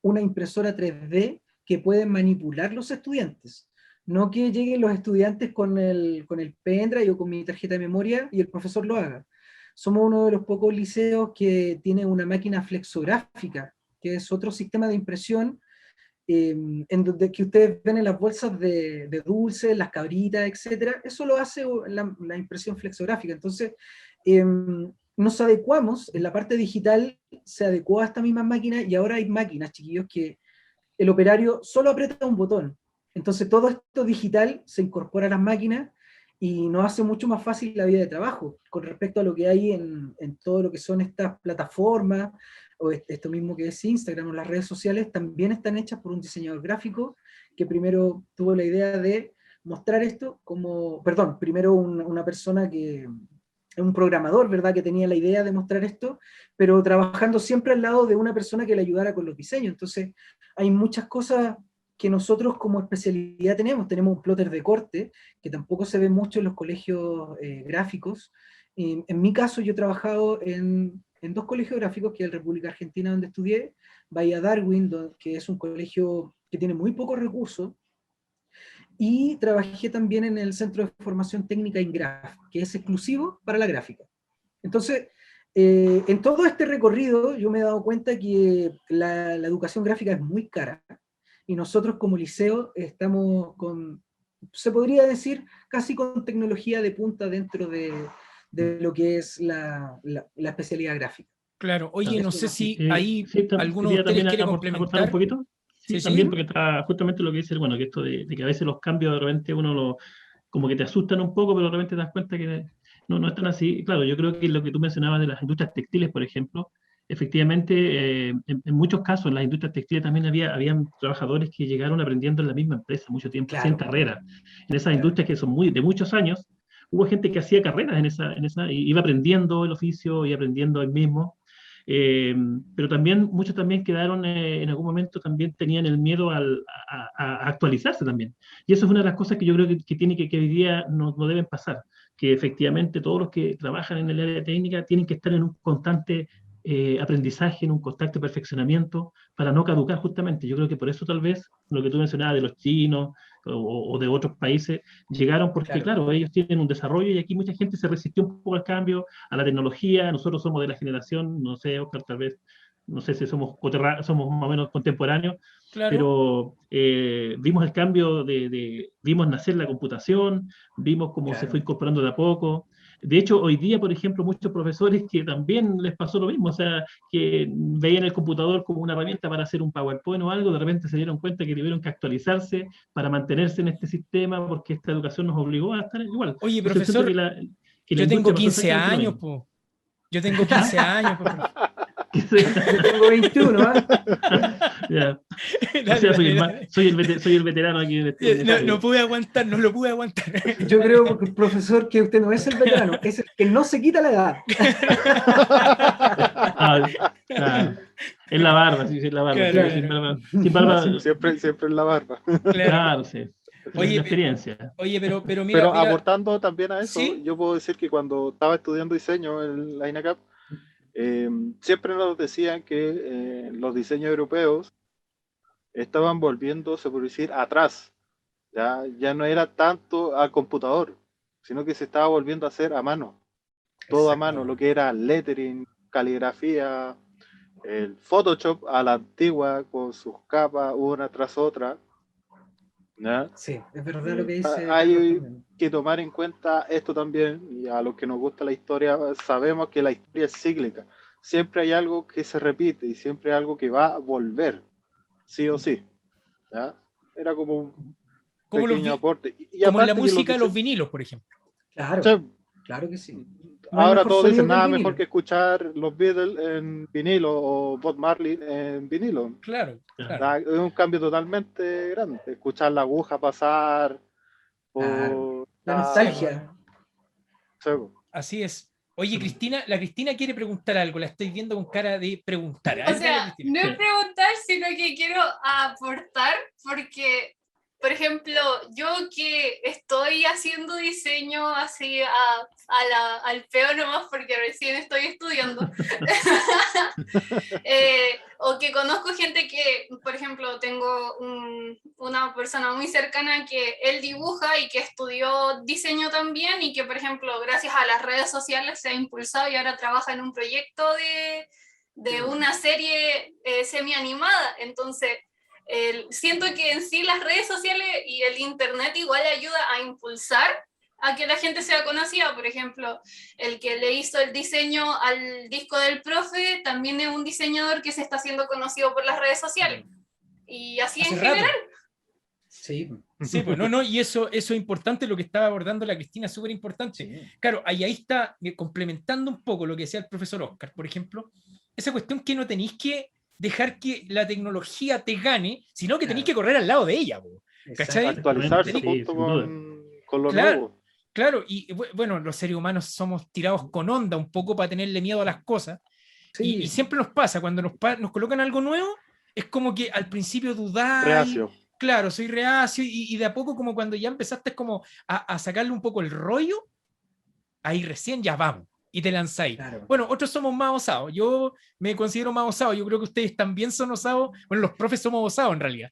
una impresora 3D que pueden manipular los estudiantes. No que lleguen los estudiantes con el pendrive o con mi tarjeta de memoria y el profesor lo haga. Somos uno de los pocos liceos que tiene una máquina flexográfica, que es otro sistema de impresión en donde que ustedes ven en las bolsas de dulces, las cabritas, etc. Eso lo hace la impresión flexográfica. Entonces, nos adecuamos, en la parte digital se adecuó a esta misma máquina, y ahora hay máquinas, chiquillos, que el operario solo aprieta un botón. Entonces todo esto digital se incorpora a las máquinas y nos hace mucho más fácil la vida de trabajo con respecto a lo que hay en todo lo que son estas plataformas, o esto mismo que es Instagram o las redes sociales, también están hechas por un diseñador gráfico que primero tuvo la idea de mostrar esto primero una persona un programador, ¿verdad?, que tenía la idea de mostrar esto, pero trabajando siempre al lado de una persona que le ayudara con los diseños. Entonces, hay muchas cosas que nosotros como especialidad tenemos un plotter de corte, que tampoco se ve mucho en los colegios gráficos. En mi caso, yo he trabajado en 2 colegios gráficos, que es la República Argentina, donde estudié, Bahía Darwin, que es un colegio que tiene muy pocos recursos, y trabajé también en el Centro de Formación Técnica INGRAF, que es exclusivo para la gráfica. Entonces, en todo este recorrido yo me he dado cuenta que la educación gráfica es muy cara, y nosotros como liceo estamos se podría decir, casi con tecnología de punta dentro de lo que es la especialidad gráfica. Claro, oye, no sé si ahí sí, alguno de ustedes quiere complementar un poquito. Sí, sí, también, sí. porque está justamente lo que dice, bueno, que esto de que a veces los cambios de repente como que te asustan un poco, pero de repente te das cuenta que no es tan así. Claro, yo creo que lo que tú mencionabas de las industrias textiles, por ejemplo, efectivamente, en muchos casos en las industrias textiles también habían trabajadores que llegaron aprendiendo en la misma empresa mucho tiempo, Claro. sin carrera. En esas industrias que son de muchos años, hubo gente que hacía carreras en esa, y iba aprendiendo el oficio y aprendiendo él mismo. Pero también muchos también quedaron, en algún momento también tenían el miedo a actualizarse también. Y eso es una de las cosas que yo creo que hoy día no deben pasar. que efectivamente todos los que trabajan en el área técnica tienen que estar en un constante aprendizaje, en un constante perfeccionamiento para no caducar justamente. Yo creo que por eso tal vez lo que tú mencionabas de los chinos o de otros países llegaron porque, claro, ellos tienen un desarrollo y aquí mucha gente se resistió un poco al cambio, a la tecnología. Nosotros somos de la generación, no sé, Oscar, tal vez, no sé si somos más o menos contemporáneos, Claro. pero vimos el cambio vimos nacer la computación, vimos cómo se fue incorporando de a poco. De hecho, hoy día, por ejemplo, muchos profesores que también les pasó lo mismo, o sea, que veían el computador como una herramienta para hacer un PowerPoint o algo, de repente se dieron cuenta que tuvieron que actualizarse para mantenerse en este sistema, porque esta educación nos obligó a estar igual. Oye, Entonces, profesor, yo tengo 15 años, po. Yo tengo 15 años, po. Yo tengo 21, ¿ah? Yeah. O sea, soy el veterano aquí. No pude aguantar, no lo pude aguantar. Yo creo, profesor, que usted no es el veterano, es el que no se quita la edad. Es la barba, sí, es la barba. Claro. Sin barba. Siempre es la barba. Claro, sí. Oye, la experiencia. Oye, pero mira. Pero mira, aportando también a eso, ¿sí? yo puedo decir que cuando estaba estudiando diseño en la INACAP, siempre nos decían que los diseños europeos estaban volviéndose, por decir, atrás. Ya no era tanto al computador, sino que se estaba volviendo a hacer a mano. Todo a mano, lo que era lettering, caligrafía, el Photoshop a la antigua, con sus capas una tras otra. ¿Ya? Sí, es verdad lo que dice. Hay que tomar en cuenta esto también, y a los que nos gusta la historia sabemos que la historia es cíclica. Siempre hay algo que se repite y siempre hay algo que va a volver, sí o sí. ¿Ya? Era como un pequeño aporte. Y como en la aparte música de los vinilos, por ejemplo. Claro, sí, claro que sí. ahora todos dicen nada vinilo. mejor que escuchar los Beatles en vinilo o Bob Marley en vinilo. Claro. Es un cambio totalmente grande. Escuchar la aguja pasar. Claro. La nostalgia. Así es. Oye, Cristina, la Cristina quiere preguntar algo, la estoy viendo con cara de preguntar. O sea, no es preguntar, sino que quiero aportar, porque, por ejemplo, yo que estoy haciendo diseño así al peo nomás, porque recién estoy estudiando, o que conozco gente que, por ejemplo, tengo una persona muy cercana que él dibuja y que estudió diseño también, y que, por ejemplo, gracias a las redes sociales se ha impulsado y ahora trabaja en un proyecto de una serie semi-animada. Entonces, siento que en sí las redes sociales y el internet igual ayuda a impulsar a que la gente sea conocida. Por ejemplo, el que le hizo el diseño al disco del profe también es un diseñador que se está haciendo conocido por las redes sociales. Y así en general. Sí. Sí, pues no, y eso es importante, lo que estaba abordando la Cristina, súper importante. Sí. Claro, ahí está complementando un poco lo que decía el profesor Oscar, por ejemplo, esa cuestión que no tenéis que dejar que la tecnología te gane, sino que tenéis que correr al lado de ella. ¿Cachai? Actualizarse junto con lo nuevo. Claro, y bueno, los seres humanos somos tirados con onda un poco para tenerle miedo a las cosas. Sí. Y siempre nos pasa, cuando nos colocan algo nuevo, es como que al principio dudáis. Reacio. Claro, soy reacio, y de a poco, como cuando ya empezaste como a sacarle un poco el rollo, ahí recién ya vamos, y te lanzáis. Claro. Bueno, otros somos más osados, yo me considero más osado, yo creo que ustedes también son osados, bueno, los profes somos osados en realidad.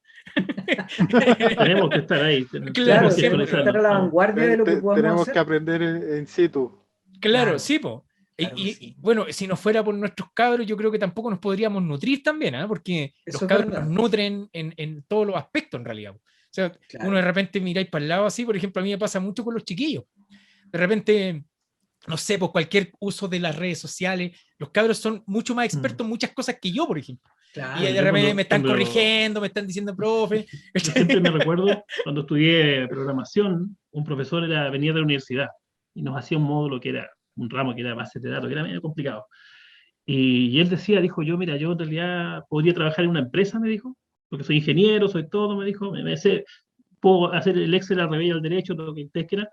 Tenemos que estar ahí. Claro, tenemos que estar a la vanguardia de lo que podamos tenemos hacer. que aprender en situ. Claro, sí, po. Claro, y bueno, si no fuera por nuestros cabros, yo creo que tampoco nos podríamos nutrir también, ¿eh? Porque eso los cabros nos nutren en todos los aspectos en realidad. O sea, claro, uno de repente miráis para el lado así, por ejemplo, a mí me pasa mucho con los chiquillos. De repente, no sé, por cualquier uso de las redes sociales, los cabros son mucho más expertos en muchas cosas que yo, por ejemplo. Claro, y de repente me están corrigiendo, me están diciendo profe. Yo siempre me recuerdo cuando estudié programación, un profesor venía de la universidad y nos hacía un módulo que era un ramo que era base de datos, que era medio complicado. Y él dijo, yo en realidad podría trabajar en una empresa, me dijo, porque soy ingeniero, soy todo, me dijo, puedo hacer el Excel al revés y al derecho, todo lo que ustedes quieran,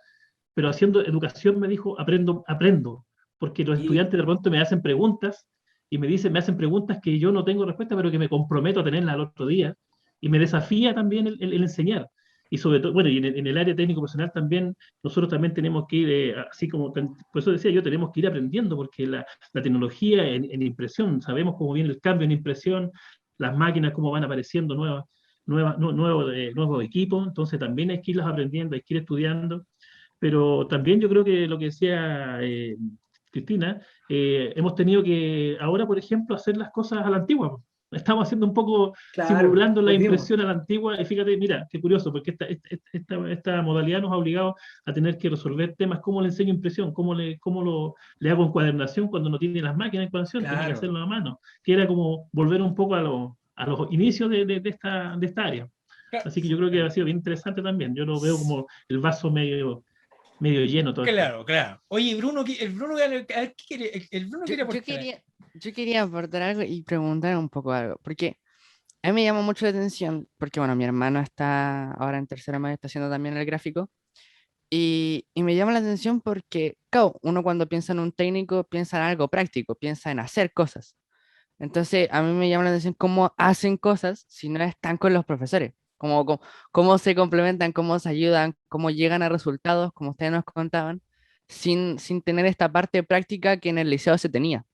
pero haciendo educación, me dijo, aprendo, porque los estudiantes de pronto me hacen preguntas, y me hacen preguntas que yo no tengo respuesta, pero que me comprometo a tenerlas al otro día, y me desafía también el enseñar. y sobre todo, bueno, y en el área técnico profesional también, nosotros también tenemos que ir, así como, por eso decía yo, tenemos que ir aprendiendo, porque la tecnología en impresión, sabemos cómo viene el cambio en impresión, las máquinas, cómo van apareciendo nuevos equipos, entonces también hay que irlos aprendiendo, hay que ir estudiando, pero también yo creo que lo que decía Cristina, hemos tenido que ahora, por ejemplo, hacer las cosas a la antigua. Estamos haciendo un poco, Claro, simulando la volvimos. impresión a la antigua, y fíjate, mira, qué curioso, porque esta modalidad nos ha obligado a tener que resolver temas, cómo le enseño impresión, le hago encuadernación cuando no tiene las máquinas de encuadernación, tiene que Claro. hacerlo a mano, que era como volver un poco a los inicios de esta área. Así que yo creo que ha sido bien interesante también, yo lo veo como el vaso medio lleno todo esto. Claro, claro. Oye, Bruno, el Bruno, a ver, ¿qué quiere? El Bruno quiere aportar. Yo quería aportar algo y preguntar un poco algo, porque a mí me llama mucho la atención, porque bueno, mi hermano está ahora en tercera media, está haciendo también el gráfico, y me llama la atención porque, claro, uno cuando piensa en un técnico piensa en algo práctico, piensa en hacer cosas. Entonces, a mí me llama la atención cómo hacen cosas si no están con los profesores, cómo se complementan, cómo se ayudan, cómo llegan a resultados, como ustedes nos contaban, sin tener esta parte práctica que en el liceo se tenía.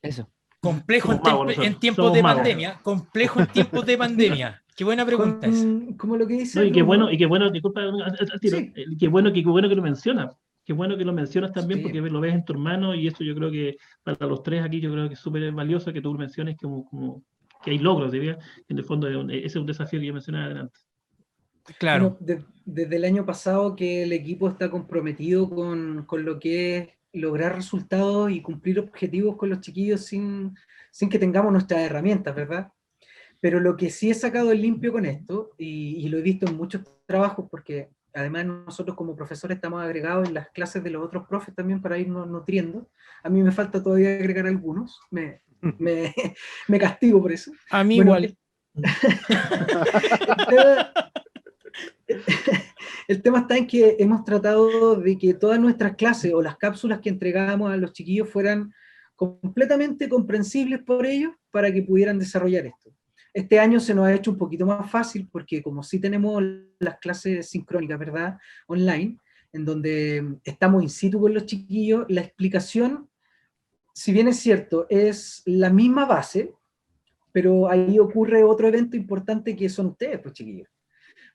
Eso. Complejo Somos magos nosotros, en tiempos somos de magos. pandemia. Complejo en tiempos de pandemia. Qué buena pregunta esa. Como lo que dice No, y qué Bruno, bueno, disculpa, al tiro, Sí. qué bueno que lo mencionas. Qué bueno que lo mencionas también, Sí. porque lo ves en tu hermano, y eso yo creo que para los tres aquí, yo creo que es súper valioso que tú menciones que hay logros, ¿sí? En el fondo, ese es un desafío que yo mencionaba adelante. Claro. Bueno, desde el año pasado que el equipo está comprometido con lo que es lograr resultados y cumplir objetivos con los chiquillos sin que tengamos nuestras herramientas, ¿verdad? Pero lo que sí he sacado en limpio con esto, y lo he visto en muchos trabajos, porque además nosotros como profesores estamos agregados en las clases de los otros profes también para irnos nutriendo. A mí me falta todavía agregar algunos, me castigo por eso. A mí Bueno, igual. el tema está en que hemos tratado de que todas nuestras clases o las cápsulas que entregábamos a los chiquillos fueran completamente comprensibles por ellos para que pudieran desarrollar esto. Este año se nos ha hecho un poquito más fácil porque como sí tenemos las clases sincrónicas, ¿verdad? Online, en donde estamos in situ con los chiquillos, la explicación, si bien es cierto, es la misma base, pero ahí ocurre otro evento importante que son ustedes, pues chiquillos.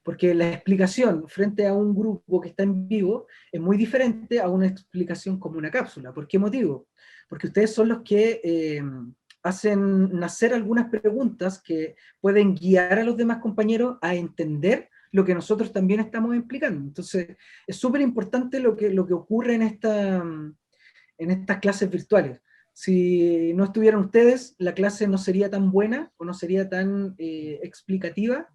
Porque la explicación frente a un grupo que está en vivo es muy diferente a una explicación como una cápsula. ¿Por qué motivo? Porque ustedes son los que hacen nacer algunas preguntas que pueden guiar a los demás compañeros a entender lo que nosotros también estamos explicando. Entonces, es súper importante lo que ocurre en estas clases virtuales. Si no estuvieran ustedes, la clase no sería tan buena o no sería tan explicativa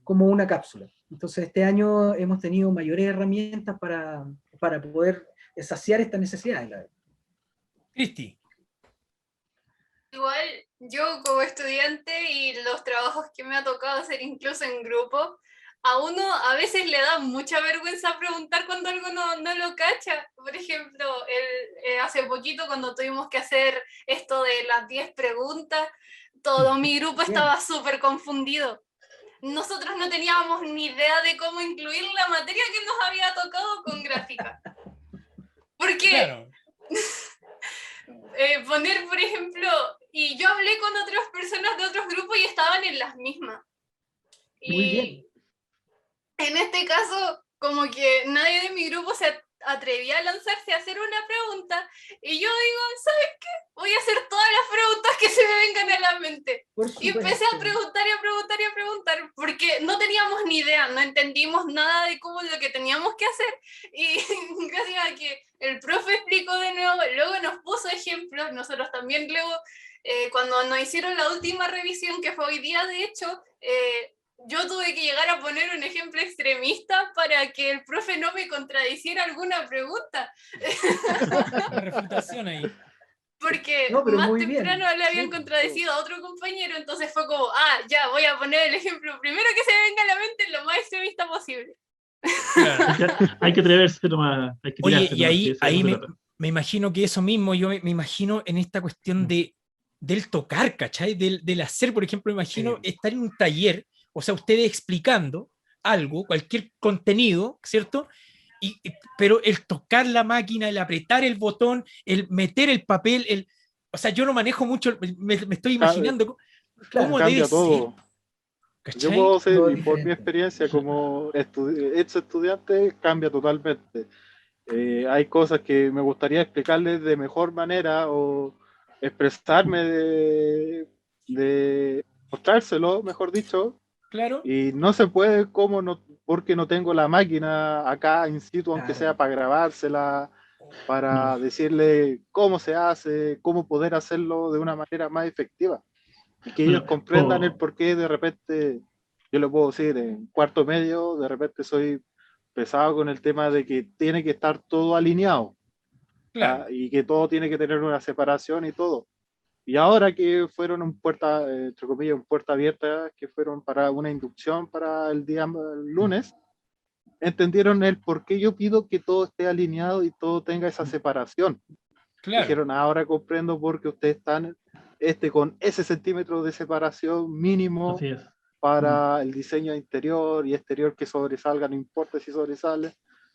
como una cápsula. Entonces, este año hemos tenido mayores herramientas para poder saciar esta necesidad. Cristi. Igual, yo como estudiante y los trabajos que me ha tocado hacer incluso en grupo, a uno a veces le da mucha vergüenza preguntar cuando algo no lo cacha. Por ejemplo, hace poquito cuando tuvimos que hacer esto de las 10 preguntas, todo mi grupo estaba súper confundido. Nosotros no teníamos ni idea de cómo incluir la materia que nos había tocado con gráfica. Porque Claro. poner, por ejemplo, y yo hablé con otras personas de otros grupos y estaban en las mismas. Muy bien. En este caso, como que nadie de mi grupo se atrevía a lanzarse a hacer una pregunta, y yo digo, ¿sabes qué? Voy a hacer todas las preguntas que se me vengan a la mente. Y empecé a preguntar y a preguntar y a preguntar, porque no teníamos ni idea, no entendimos nada de cómo lo que teníamos que hacer, y gracias a que el profe explicó de nuevo, luego nos puso ejemplos, nosotros también luego, cuando nos hicieron la última revisión, que fue hoy día de hecho, yo tuve que llegar a poner un ejemplo extremista para que el profe no me contradiciera alguna pregunta. La refutación ahí. Porque No, más muy temprano bien. le habían contradecido a otro compañero, entonces fue como, ya, voy a poner el ejemplo primero que se me venga a la mente lo más extremista posible. Claro. Hay que atreverse nomás. Oye, y ahí me imagino que eso mismo, yo me imagino en esta cuestión del tocar, ¿cachai? Del hacer, por ejemplo, me imagino estar en un taller, o sea, ustedes explicando, algo, cualquier contenido, ¿cierto? Pero el tocar la máquina, el apretar el botón, el meter el papel, o sea, yo no manejo mucho, me estoy imaginando cómo debe Cambia ser. todo. ¿Cachai? Yo puedo ser, Todo y por mi diferente. experiencia como ex estudiante, cambia totalmente. Hay cosas que me gustaría explicarles de mejor manera o expresarme de mostrárselo, mejor dicho, Claro. y no se puede como no, porque no tengo la máquina acá in situ, aunque Claro. sea para grabársela, para decirle cómo se hace, cómo poder hacerlo de una manera más efectiva. Y que ellos Bueno, comprendan el por qué de repente, yo lo puedo decir, en cuarto medio, de repente soy pesado con el tema de que tiene que estar todo alineado, Claro. y que todo tiene que tener una separación y todo. Y ahora que fueron en puerta, entre comillas, en puerta abierta, que fueron para una inducción para el día lunes, entendieron el por qué yo pido que todo esté alineado y todo tenga esa separación. Claro. Dijeron, ahora comprendo por qué ustedes están con ese centímetro de separación mínimo así es. para el diseño interior y exterior que sobresalga, no importa si sobresale,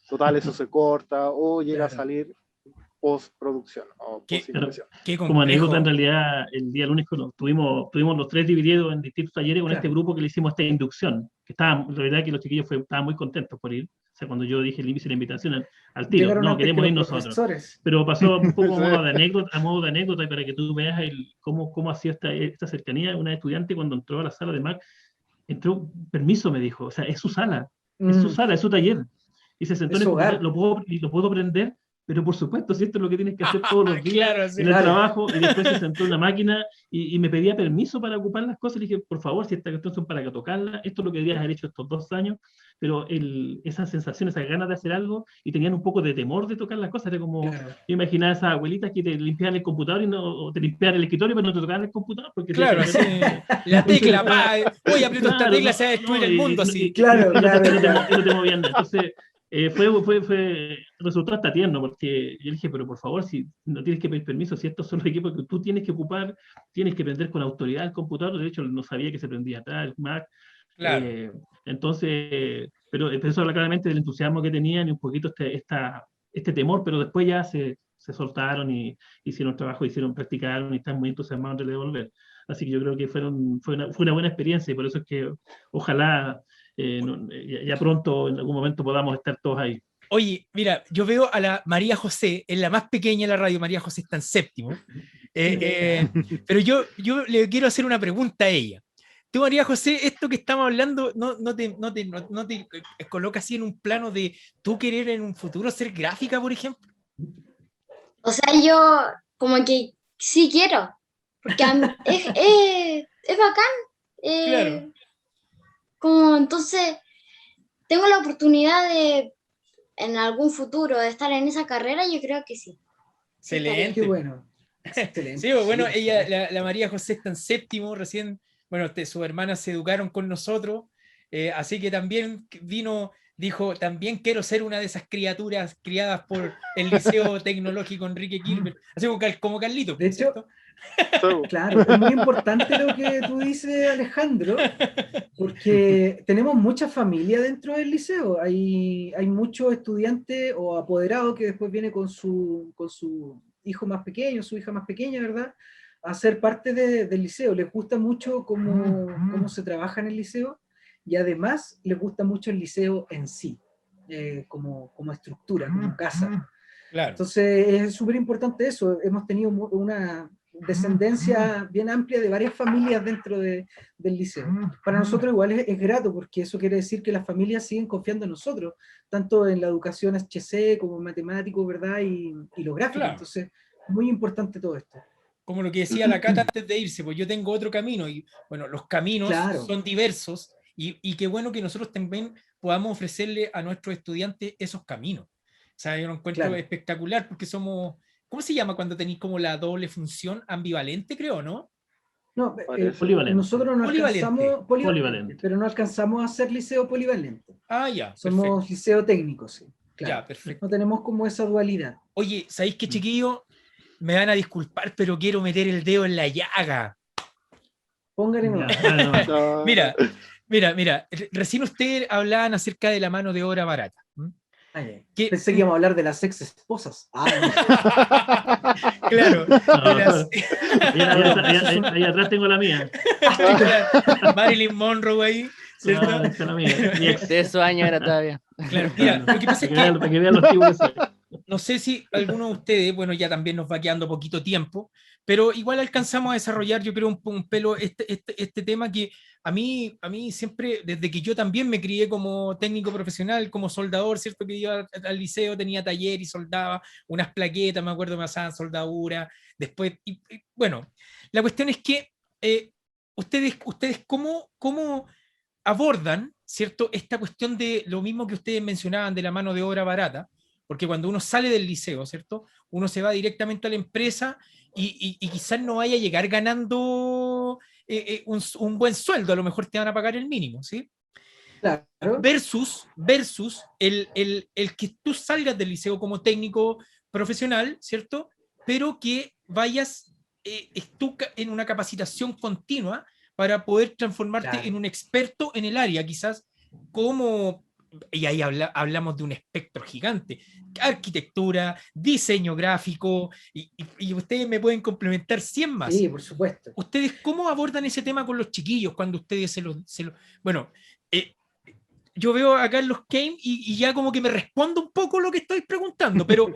total eso se corta o llega a Claro. salir postproducción o Qué- post-impresión. Qué Como anécdota, en complejo. realidad, el día lunes que tuvimos los tres divididos en distintos talleres con Claro. este grupo que le hicimos esta inducción. Que la verdad que los chiquillos estaban muy contentos por ir. O sea, cuando yo dije, le hice la invitación al tiro, Llegaron no, antes que queremos los ir nosotros. profesores. Pero pasó un poco a Sí. modo de anécdota y para que tú veas cómo ha sido esta cercanía. Una estudiante cuando entró a la sala de Mac, entró, permiso me dijo, o sea, es su sala, es su sala, es su taller. Y se sentó Es en el su computador, hogar. lo puedo aprender, pero por supuesto, si esto es lo que tienes que hacer todos los días Claro, sí. en el Claro. trabajo, y después se sentó en la máquina y me pedía permiso para ocupar las cosas. Le dije, por favor, si esta cuestión son para tocarla, esto es lo que deberías haber hecho estos 2 años, pero esa sensación, esas ganas de hacer algo, y tenían un poco de temor de tocar las cosas, era como, Claro. yo imaginaba a esas abuelitas que te limpiaban el computador o te limpiaban el escritorio, pero no te tocaban el computador, porque Claro, se así. hacía La tecla, Entonces, hoy aprieto esta claro, tecla, se va a destruir el mundo, así. Claro, y no te, claro, y no te claro. mo- y no te movían nada. Entonces, resultó hasta tierno, porque yo dije, pero por favor, si no tienes que pedir permiso, si estos son los equipos que tú tienes que ocupar, tienes que prender con autoridad el computador. De hecho, no sabía que se prendía atrás, el Mac. Claro. Entonces, pero eso habla claramente del entusiasmo que tenían y un poquito este temor, pero después ya se soltaron y hicieron trabajo, practicaron y están muy entusiasmados de devolver. Así que yo creo que fue una buena experiencia y por eso es que ojalá ya pronto, en algún momento, podamos estar todos ahí. Oye, mira, yo veo a la María José, es la más pequeña de la radio, María José está en séptimo, pero yo le quiero hacer una pregunta a ella. Tú, María José, esto que estamos hablando, ¿no te coloca así en un plano de tú querer en un futuro ser gráfica, por ejemplo? O sea, yo como que sí quiero, porque es bacán. Claro. Como entonces tengo la oportunidad de en algún futuro de estar en esa carrera, yo creo que sí. Excelente. Qué bueno. Excelente. Sí, bueno, ella, la María José está en séptimo recién. Bueno, sus hermanas se educaron con nosotros, así que también dijo, también quiero ser una de esas criaturas criadas por el Liceo Tecnológico Enrique Kirber, así como Carlito. De hecho, ¿cierto? claro, es muy importante lo que tú dices, Alejandro, porque tenemos mucha familia dentro del liceo. Hay muchos estudiantes o apoderados que después viene con su hijo más pequeño, su hija más pequeña, ¿verdad? A ser parte del liceo. Les gusta mucho cómo se trabaja en el liceo y además les gusta mucho el liceo en sí, como estructura, como casa. Claro. Entonces es súper importante eso. Hemos tenido una descendencia bien amplia de varias familias dentro del liceo. Para nosotros igual es grato, porque eso quiere decir que las familias siguen confiando en nosotros, tanto en la educación HC como en matemáticos, ¿verdad? Y lo gráfico. Claro. Entonces, muy importante todo esto. Como lo que decía la Cata antes de irse, pues yo tengo otro camino y bueno, los caminos Claro. son diversos y qué bueno que nosotros también podamos ofrecerle a nuestros estudiantes esos caminos. O sea, yo lo encuentro espectacular porque somos, ¿cómo se llama cuando tenéis como la doble función? Ambivalente, creo, ¿no? No, polivalente. nosotros no alcanzamos polivalente, pero no alcanzamos a ser liceo polivalente. Ah, ya. Somos perfecto. liceo técnico, sí. Claro. Ya, perfecto. No tenemos como esa dualidad. Oye, ¿sabéis qué, chiquillo? Me van a disculpar, pero quiero meter el dedo en la llaga. Póngale no. Mira, Mira, recién ustedes hablaban acerca de la mano de obra barata. Pensé que íbamos a hablar de las ex esposas. Claro, de las... ahí atrás tengo la mía. Marilyn Monroe ahí, ¿cierto? Esta es la mía. De su año era todavía. Claro, mira, lo que pasa es para que vean los tipos que soy. no sé si alguno de ustedes, bueno, ya también nos va quedando poquito tiempo, pero igual alcanzamos a desarrollar, yo creo, un pelo este tema que a mí siempre, desde que yo también me crié como técnico profesional, como soldador, ¿cierto? Que iba al liceo, tenía taller y soldaba unas plaquetas, me acuerdo, me pasaban soldadura, después, bueno, la cuestión es que ustedes ¿cómo abordan, ¿cierto? Esta cuestión de lo mismo que ustedes mencionaban de la mano de obra barata, porque cuando uno sale del liceo, ¿cierto? Uno se va directamente a la empresa y quizás no vaya a llegar ganando un buen sueldo, a lo mejor te van a pagar el mínimo, ¿sí? Claro. Versus el que tú salgas del liceo como técnico profesional, ¿cierto? Pero que vayas en una capacitación continua para poder transformarte en un experto en el área, quizás como, y ahí hablamos de un espectro gigante, arquitectura, diseño gráfico, y ustedes me pueden complementar 100 más. Sí, por supuesto. ¿Ustedes cómo abordan ese tema con los chiquillos cuando ustedes se los bueno, yo veo a Carlos Kane y ya como que me respondo un poco lo que estoy preguntando, pero,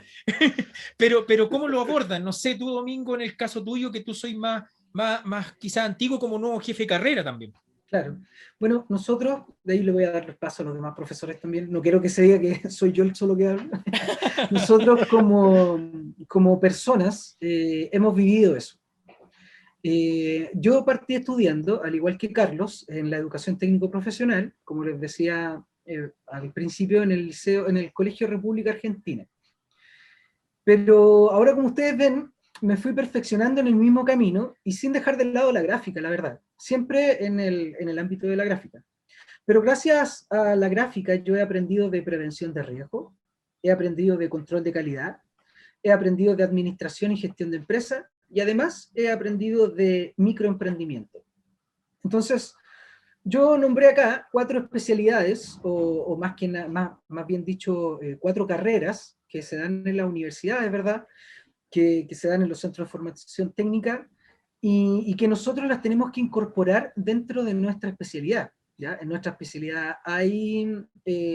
pero ¿cómo lo abordan? No sé, tú, Domingo, en el caso tuyo, que tú soy más quizás antiguo como nuevo jefe de carrera también. Claro. Bueno, nosotros, de ahí le voy a dar el paso a los demás profesores también, no quiero que se diga que soy yo el solo que habla. Nosotros como personas hemos vivido eso. Yo partí estudiando, al igual que Carlos, en la educación técnico profesional, como les decía al principio, en el liceo, en el Colegio República Argentina. Pero ahora, como ustedes ven, me fui perfeccionando en el mismo camino y sin dejar de lado la gráfica, la verdad. Siempre en el ámbito de la gráfica. Pero gracias a la gráfica yo he aprendido de prevención de riesgo, he aprendido de control de calidad, he aprendido de administración y gestión de empresas, y además he aprendido de microemprendimiento. Entonces, yo nombré acá 4 especialidades, o más bien dicho, 4 carreras que se dan en las universidades, ¿verdad? Que se dan en los centros de formación técnica, y que nosotros las tenemos que incorporar dentro de nuestra especialidad. ¿Ya? En nuestra especialidad hay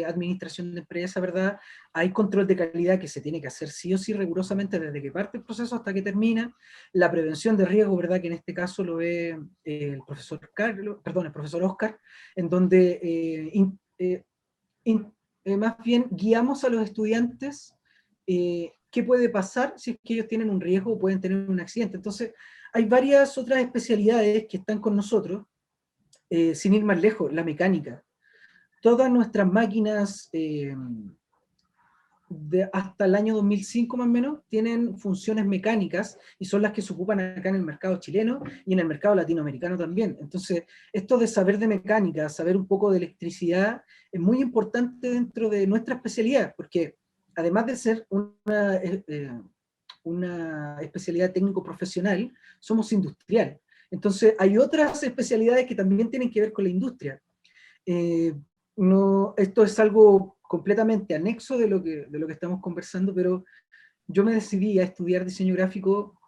administración de empresa, ¿verdad? Hay control de calidad que se tiene que hacer sí o sí rigurosamente desde que parte el proceso hasta que termina. La prevención de riesgo, ¿verdad? Que en este caso lo ve el profesor Oscar, en donde más bien guiamos a los estudiantes qué puede pasar si es que ellos tienen un riesgo o pueden tener un accidente. Entonces, hay varias otras especialidades que están con nosotros, sin ir más lejos, la mecánica. Todas nuestras máquinas, hasta el año 2005 más o menos, tienen funciones mecánicas y son las que se ocupan acá en el mercado chileno y en el mercado latinoamericano también. Entonces, esto de saber de mecánica, saber un poco de electricidad, es muy importante dentro de nuestra especialidad, porque además de ser una especialidad técnico-profesional, somos industrial. Entonces, hay otras especialidades que también tienen que ver con la industria. Esto es algo completamente anexo de lo que estamos conversando, pero yo me decidí a estudiar diseño gráfico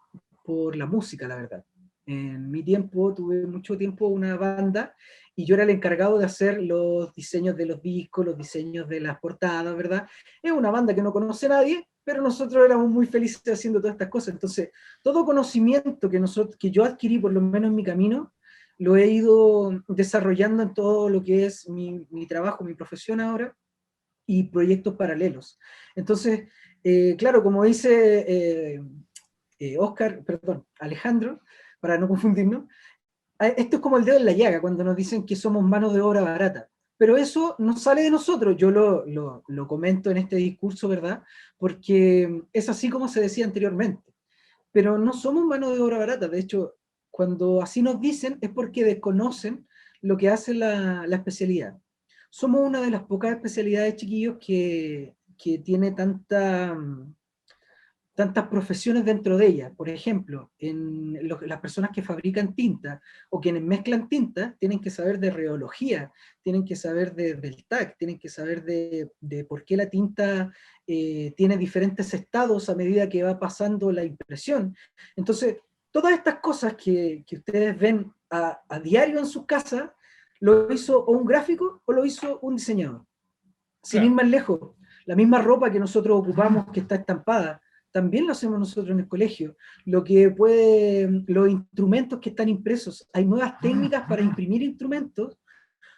por la música, la verdad. En mi tiempo, tuve mucho tiempo una banda, y yo era el encargado de hacer los diseños de los discos, los diseños de las portadas, ¿verdad? Es una banda que no conoce a nadie, pero nosotros éramos muy felices haciendo todas estas cosas. Entonces, todo conocimiento que yo adquirí, por lo menos en mi camino, lo he ido desarrollando en todo lo que es mi trabajo, mi profesión ahora, y proyectos paralelos. Entonces, claro, como dice Alejandro, para no confundirnos, esto es como el dedo en la llaga, cuando nos dicen que somos mano de obra barata. Pero eso no sale de nosotros, yo lo comento en este discurso, ¿verdad? Porque es así como se decía anteriormente. Pero no somos mano de obra barata, de hecho, cuando así nos dicen es porque desconocen lo que hace la especialidad. Somos una de las pocas especialidades, chiquillos, que tiene tanta tantas profesiones dentro de ella. Por ejemplo, las personas que fabrican tinta o quienes mezclan tinta tienen que saber de rheología, tienen que saber del TAC, tienen que saber de por qué la tinta tiene diferentes estados a medida que va pasando la impresión. Entonces, todas estas cosas que ustedes ven a diario en sus casas, lo hizo o un gráfico o lo hizo un diseñador. Sin ir más lejos, la misma ropa que nosotros ocupamos que está estampada, también lo hacemos nosotros en el colegio. Los instrumentos que están impresos, hay nuevas técnicas para imprimir instrumentos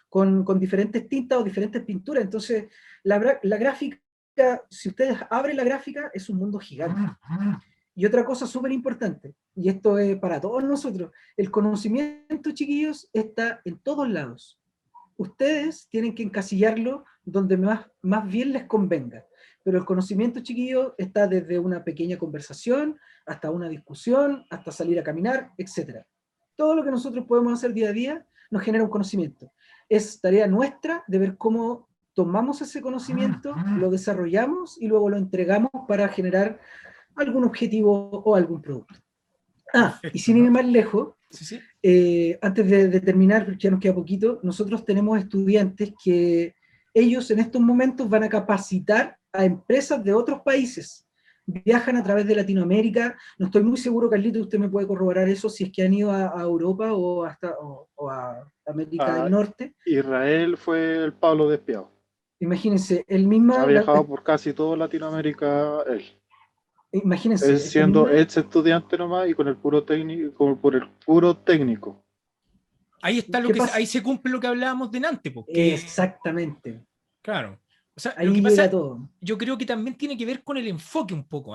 con diferentes tintas o diferentes pinturas. Entonces, la gráfica, si ustedes abren la gráfica, es un mundo gigante. Y otra cosa súper importante, y esto es para todos nosotros, el conocimiento, chiquillos, está en todos lados. Ustedes tienen que encasillarlo donde más bien les convenga. Pero el conocimiento, chiquillo, está desde una pequeña conversación, hasta una discusión, hasta salir a caminar, etc. Todo lo que nosotros podemos hacer día a día nos genera un conocimiento. Es tarea nuestra de ver cómo tomamos ese conocimiento, lo desarrollamos y luego lo entregamos para generar algún objetivo o algún producto. Y sin ir más lejos, antes de terminar, ya nos queda poquito, nosotros tenemos estudiantes que ellos en estos momentos van a capacitar a empresas de otros países, viajan a través de Latinoamérica, no estoy muy seguro, Carlito, usted me puede corroborar eso, si es que han ido a Europa o a América del Norte. Israel fue el Pablo Despiado. Imagínense, él misma... Ha viajado por casi toda Latinoamérica él. Imagínense. Él siendo ex estudiante nomás y con el puro técnico. Ahí está ahí se cumple lo que hablábamos delante. Exactamente. Claro. O sea, ahí lo que pasa, todo. Yo creo que también tiene que ver con el enfoque un poco.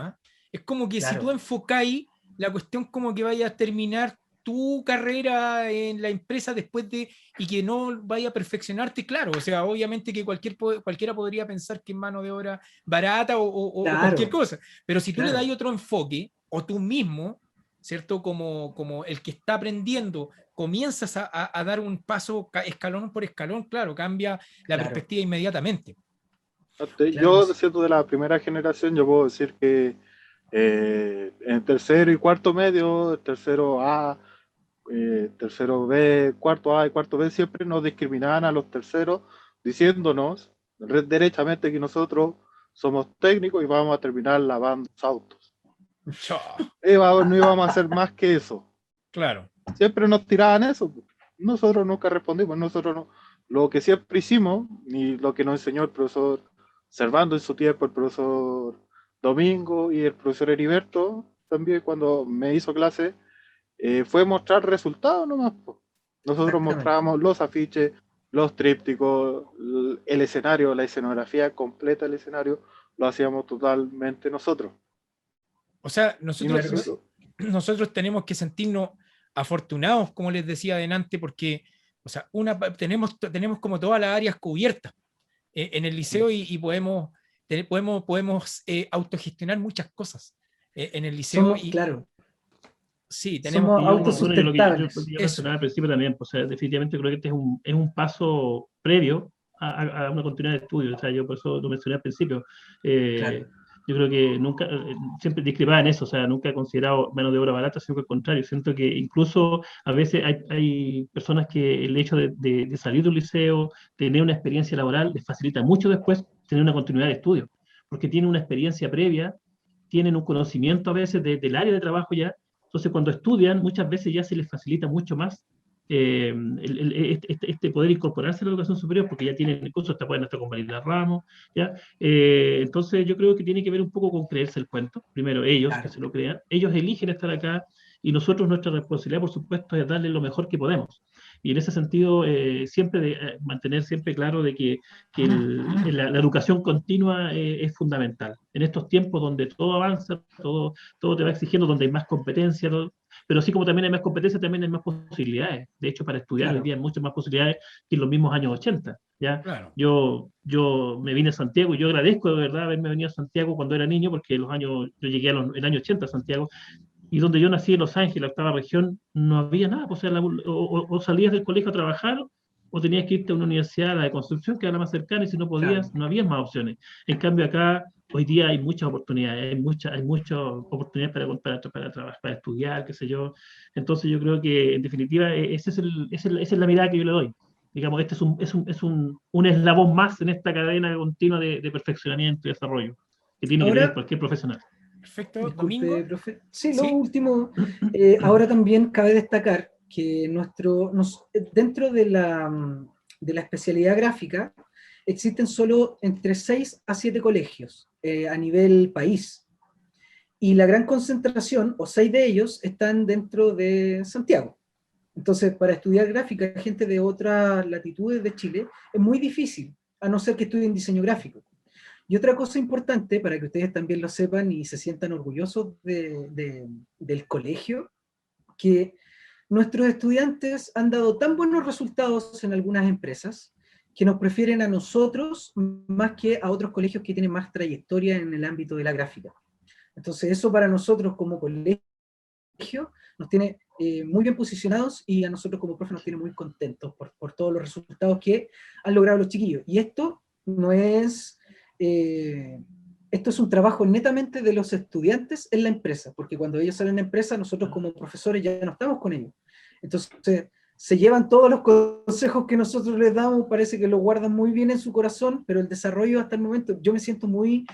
Es como que claro. Si tú enfocáis la cuestión como que vayas a terminar tu carrera en la empresa después y que no vaya a perfeccionarte, claro, o sea, obviamente que cualquiera podría pensar que es mano de obra barata o cualquier cosa, pero si tú le das otro enfoque, o tú mismo, ¿cierto? Como el que está aprendiendo, comienzas a dar un paso escalón por escalón, claro, cambia la perspectiva inmediatamente. Yo, siendo de la primera generación, yo puedo decir que en tercero y cuarto medio, tercero A, tercero B, cuarto A y cuarto B, siempre nos discriminaban a los terceros diciéndonos derechamente que nosotros somos técnicos y vamos a terminar lavando autos. No íbamos a hacer más que eso. Claro. Siempre nos tiraban eso. Nosotros nunca respondimos. Nosotros no. Lo que siempre hicimos, y lo que nos enseñó el profesor Servando en su tiempo, el profesor Domingo y el profesor Heriberto, también cuando me hizo clase, fue mostrar resultados nomás. Nosotros mostrábamos los afiches, los trípticos, el escenario, la escenografía completa del escenario, lo hacíamos totalmente nosotros. O sea, nosotros tenemos que sentirnos afortunados, como les decía adelante, porque o sea, tenemos como todas las áreas cubiertas en el liceo y podemos autogestionar muchas cosas en el liceo. Claro. Sí, tenemos somos autosustentables. Yo mencionaba al principio también, pues, definitivamente creo que este es un paso previo a una continuidad de estudio. O sea, yo por eso lo mencioné al principio. Claro. Yo creo que nunca, siempre discrepaba en eso, o sea, nunca he considerado mano de obra barata, sino que al contrario, siento que incluso a veces hay personas que el hecho de salir de un liceo, tener una experiencia laboral, les facilita mucho después tener una continuidad de estudio, porque tienen una experiencia previa, tienen un conocimiento a veces del área de trabajo ya, entonces cuando estudian muchas veces ya se les facilita mucho más poder incorporarse a la educación superior, porque ya tienen cursos, pueden estar con Marina Ramos, ¿ya? Entonces yo creo que tiene que ver un poco con creerse el cuento, primero ellos, que se lo crean, ellos eligen estar acá, y nosotros nuestra responsabilidad, por supuesto, es darles lo mejor que podemos, y en ese sentido, siempre mantener siempre claro de que la educación continua es fundamental, en estos tiempos donde todo avanza, todo te va exigiendo, donde hay más competencia, pero así como también hay más competencia, también hay más posibilidades. De hecho, para estudiar hoy día hay muchas más posibilidades que en los mismos años 80. ¿ya? Claro. Yo me vine a Santiago y yo agradezco de verdad haberme venido a Santiago cuando era niño, porque yo llegué en el año 80 a Santiago, y donde yo nací en Los Ángeles, la octava región, no había nada. O sea, o salías del colegio a trabajar, o tenías que irte a una universidad, la de construcción, que era la más cercana, y si no podías, no había más opciones. En cambio acá hoy día hay muchas oportunidades, hay muchas oportunidades para trabajar, para estudiar, qué sé yo. Entonces yo creo que en definitiva esa es la mirada que yo le doy. Digamos, este es un eslabón más en esta cadena continua de perfeccionamiento y desarrollo que tiene que tener cualquier profesional. Perfecto, Disculpe, Domingo. profe. Sí, ¿Sí? lo último, ahora también cabe destacar que dentro de la especialidad gráfica existen solo entre 6 a 7 colegios a nivel país. Y la gran concentración, o 6 de ellos, están dentro de Santiago. Entonces, para estudiar gráfica, gente de otras latitudes de Chile, es muy difícil, a no ser que estudien diseño gráfico. Y otra cosa importante, para que ustedes también lo sepan y se sientan orgullosos del colegio, que nuestros estudiantes han dado tan buenos resultados en algunas empresas que nos prefieren a nosotros más que a otros colegios que tienen más trayectoria en el ámbito de la gráfica. Entonces eso para nosotros como colegio nos tiene muy bien posicionados y a nosotros como profe nos tiene muy contentos por todos los resultados que han logrado los chiquillos. Y esto no es... esto es un trabajo netamente de los estudiantes en la empresa, porque cuando ellos salen de la empresa, nosotros como profesores ya no estamos con ellos. Entonces, se llevan todos los consejos que nosotros les damos, parece que los guardan muy bien en su corazón, pero el desarrollo hasta el momento, yo me siento muy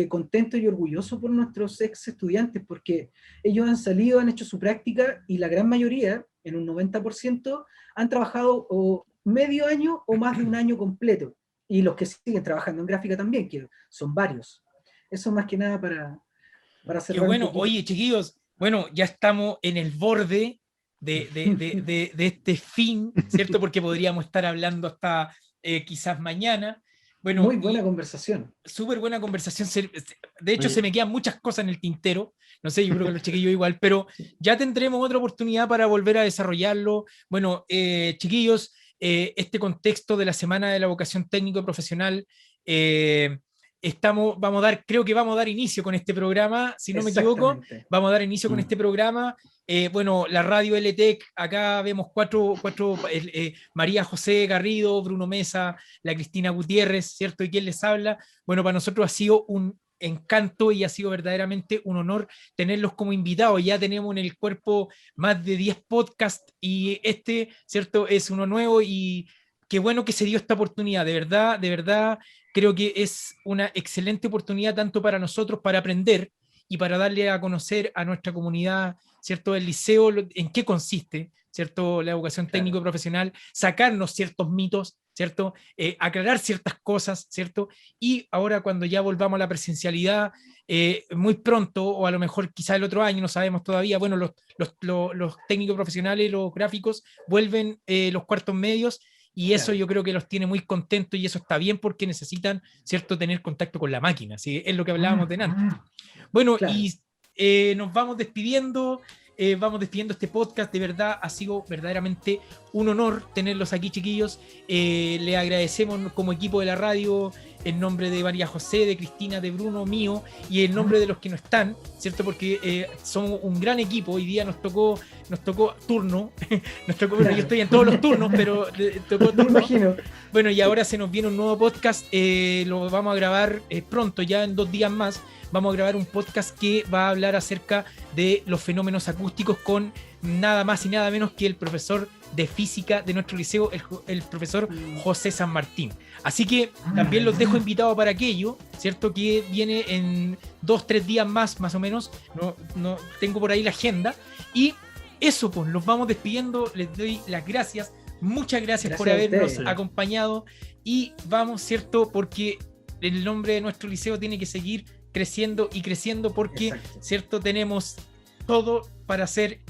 contento y orgulloso por nuestros ex estudiantes, porque ellos han salido, han hecho su práctica, y la gran mayoría, en un 90%, han trabajado o medio año o más de un año completo. Y los que siguen trabajando en gráfica también, que son varios. Eso más que nada para cerrar. Qué bueno, oye chiquillos, bueno, ya estamos en el borde de este fin, ¿cierto? Porque podríamos estar hablando hasta quizás mañana. Bueno, muy buena conversación. Súper buena conversación. De hecho, se me quedan muchas cosas en el tintero. No sé, yo creo que los chiquillos igual, pero ya tendremos otra oportunidad para volver a desarrollarlo. Bueno, chiquillos, este contexto de la Semana de la Vocación Técnico y Profesional, creo que vamos a dar inicio con este programa, si no me equivoco, vamos a dar inicio con este programa. Bueno, la radio LTEC, acá vemos cuatro María José Garrido, Bruno Mesa, la Cristina Gutiérrez, ¿cierto? ¿Y quién les habla? Bueno, para nosotros ha sido un encanto y ha sido verdaderamente un honor tenerlos como invitados. Ya tenemos en el cuerpo más de 10 podcasts y ¿cierto? Es uno nuevo y qué bueno que se dio esta oportunidad. De verdad, creo que es una excelente oportunidad tanto para nosotros para aprender y para darle a conocer a nuestra comunidad, ¿cierto? Del liceo, en qué consiste, ¿cierto? La educación técnico profesional, sacarnos ciertos mitos, ¿cierto? Aclarar ciertas cosas, ¿cierto? Y ahora cuando ya volvamos a la presencialidad, muy pronto, o a lo mejor quizá el otro año, no sabemos todavía, bueno, los técnicos profesionales, los gráficos, vuelven los cuartos medios, y eso yo creo que los tiene muy contentos, y eso está bien porque necesitan, ¿cierto?, tener contacto con la máquina, ¿sí? Es lo que hablábamos de antes. Bueno, y nos vamos despidiendo. Este podcast. De verdad ha sido verdaderamente un honor tenerlos aquí, chiquillos. Le agradecemos como equipo de la radio, en nombre de María José, de Cristina, de Bruno, mío, y en nombre de los que no están, ¿cierto? Porque somos un gran equipo. Hoy día nos tocó turno. Bueno, yo estoy en todos los turnos, pero tocó turno. Me imagino. Bueno, y ahora se nos viene un nuevo podcast. Lo vamos a grabar pronto, ya en 2 días más. Vamos a grabar un podcast que va a hablar acerca de los fenómenos acústicos con nada más y nada menos que el profesor de física de nuestro liceo, el profesor José San Martín. Así que también los dejo invitados para aquello, ¿cierto? Que viene en 2-3 días más o menos. No tengo por ahí la agenda. Y eso, pues, los vamos despidiendo. Les doy las gracias. Muchas gracias por habernos acompañado. Y vamos, ¿cierto? Porque el nombre de nuestro liceo tiene que seguir creciendo y creciendo porque, ¿cierto? Tenemos todo para ser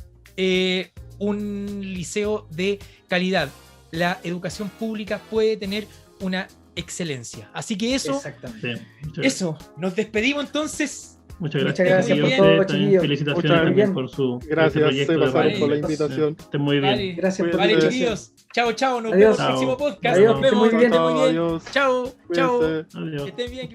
un liceo de calidad. La educación pública puede tener una excelencia. Así que eso, nos despedimos entonces. Muchas gracias a todos, chiquillos. Felicitaciones también por su proyecto. Gracias por la invitación. Estén muy bien. Gracias por chiquillos. Chao. Nos vemos en el próximo podcast. Nos vemos. Muy bien. Chao. Adiós. Que estén bien.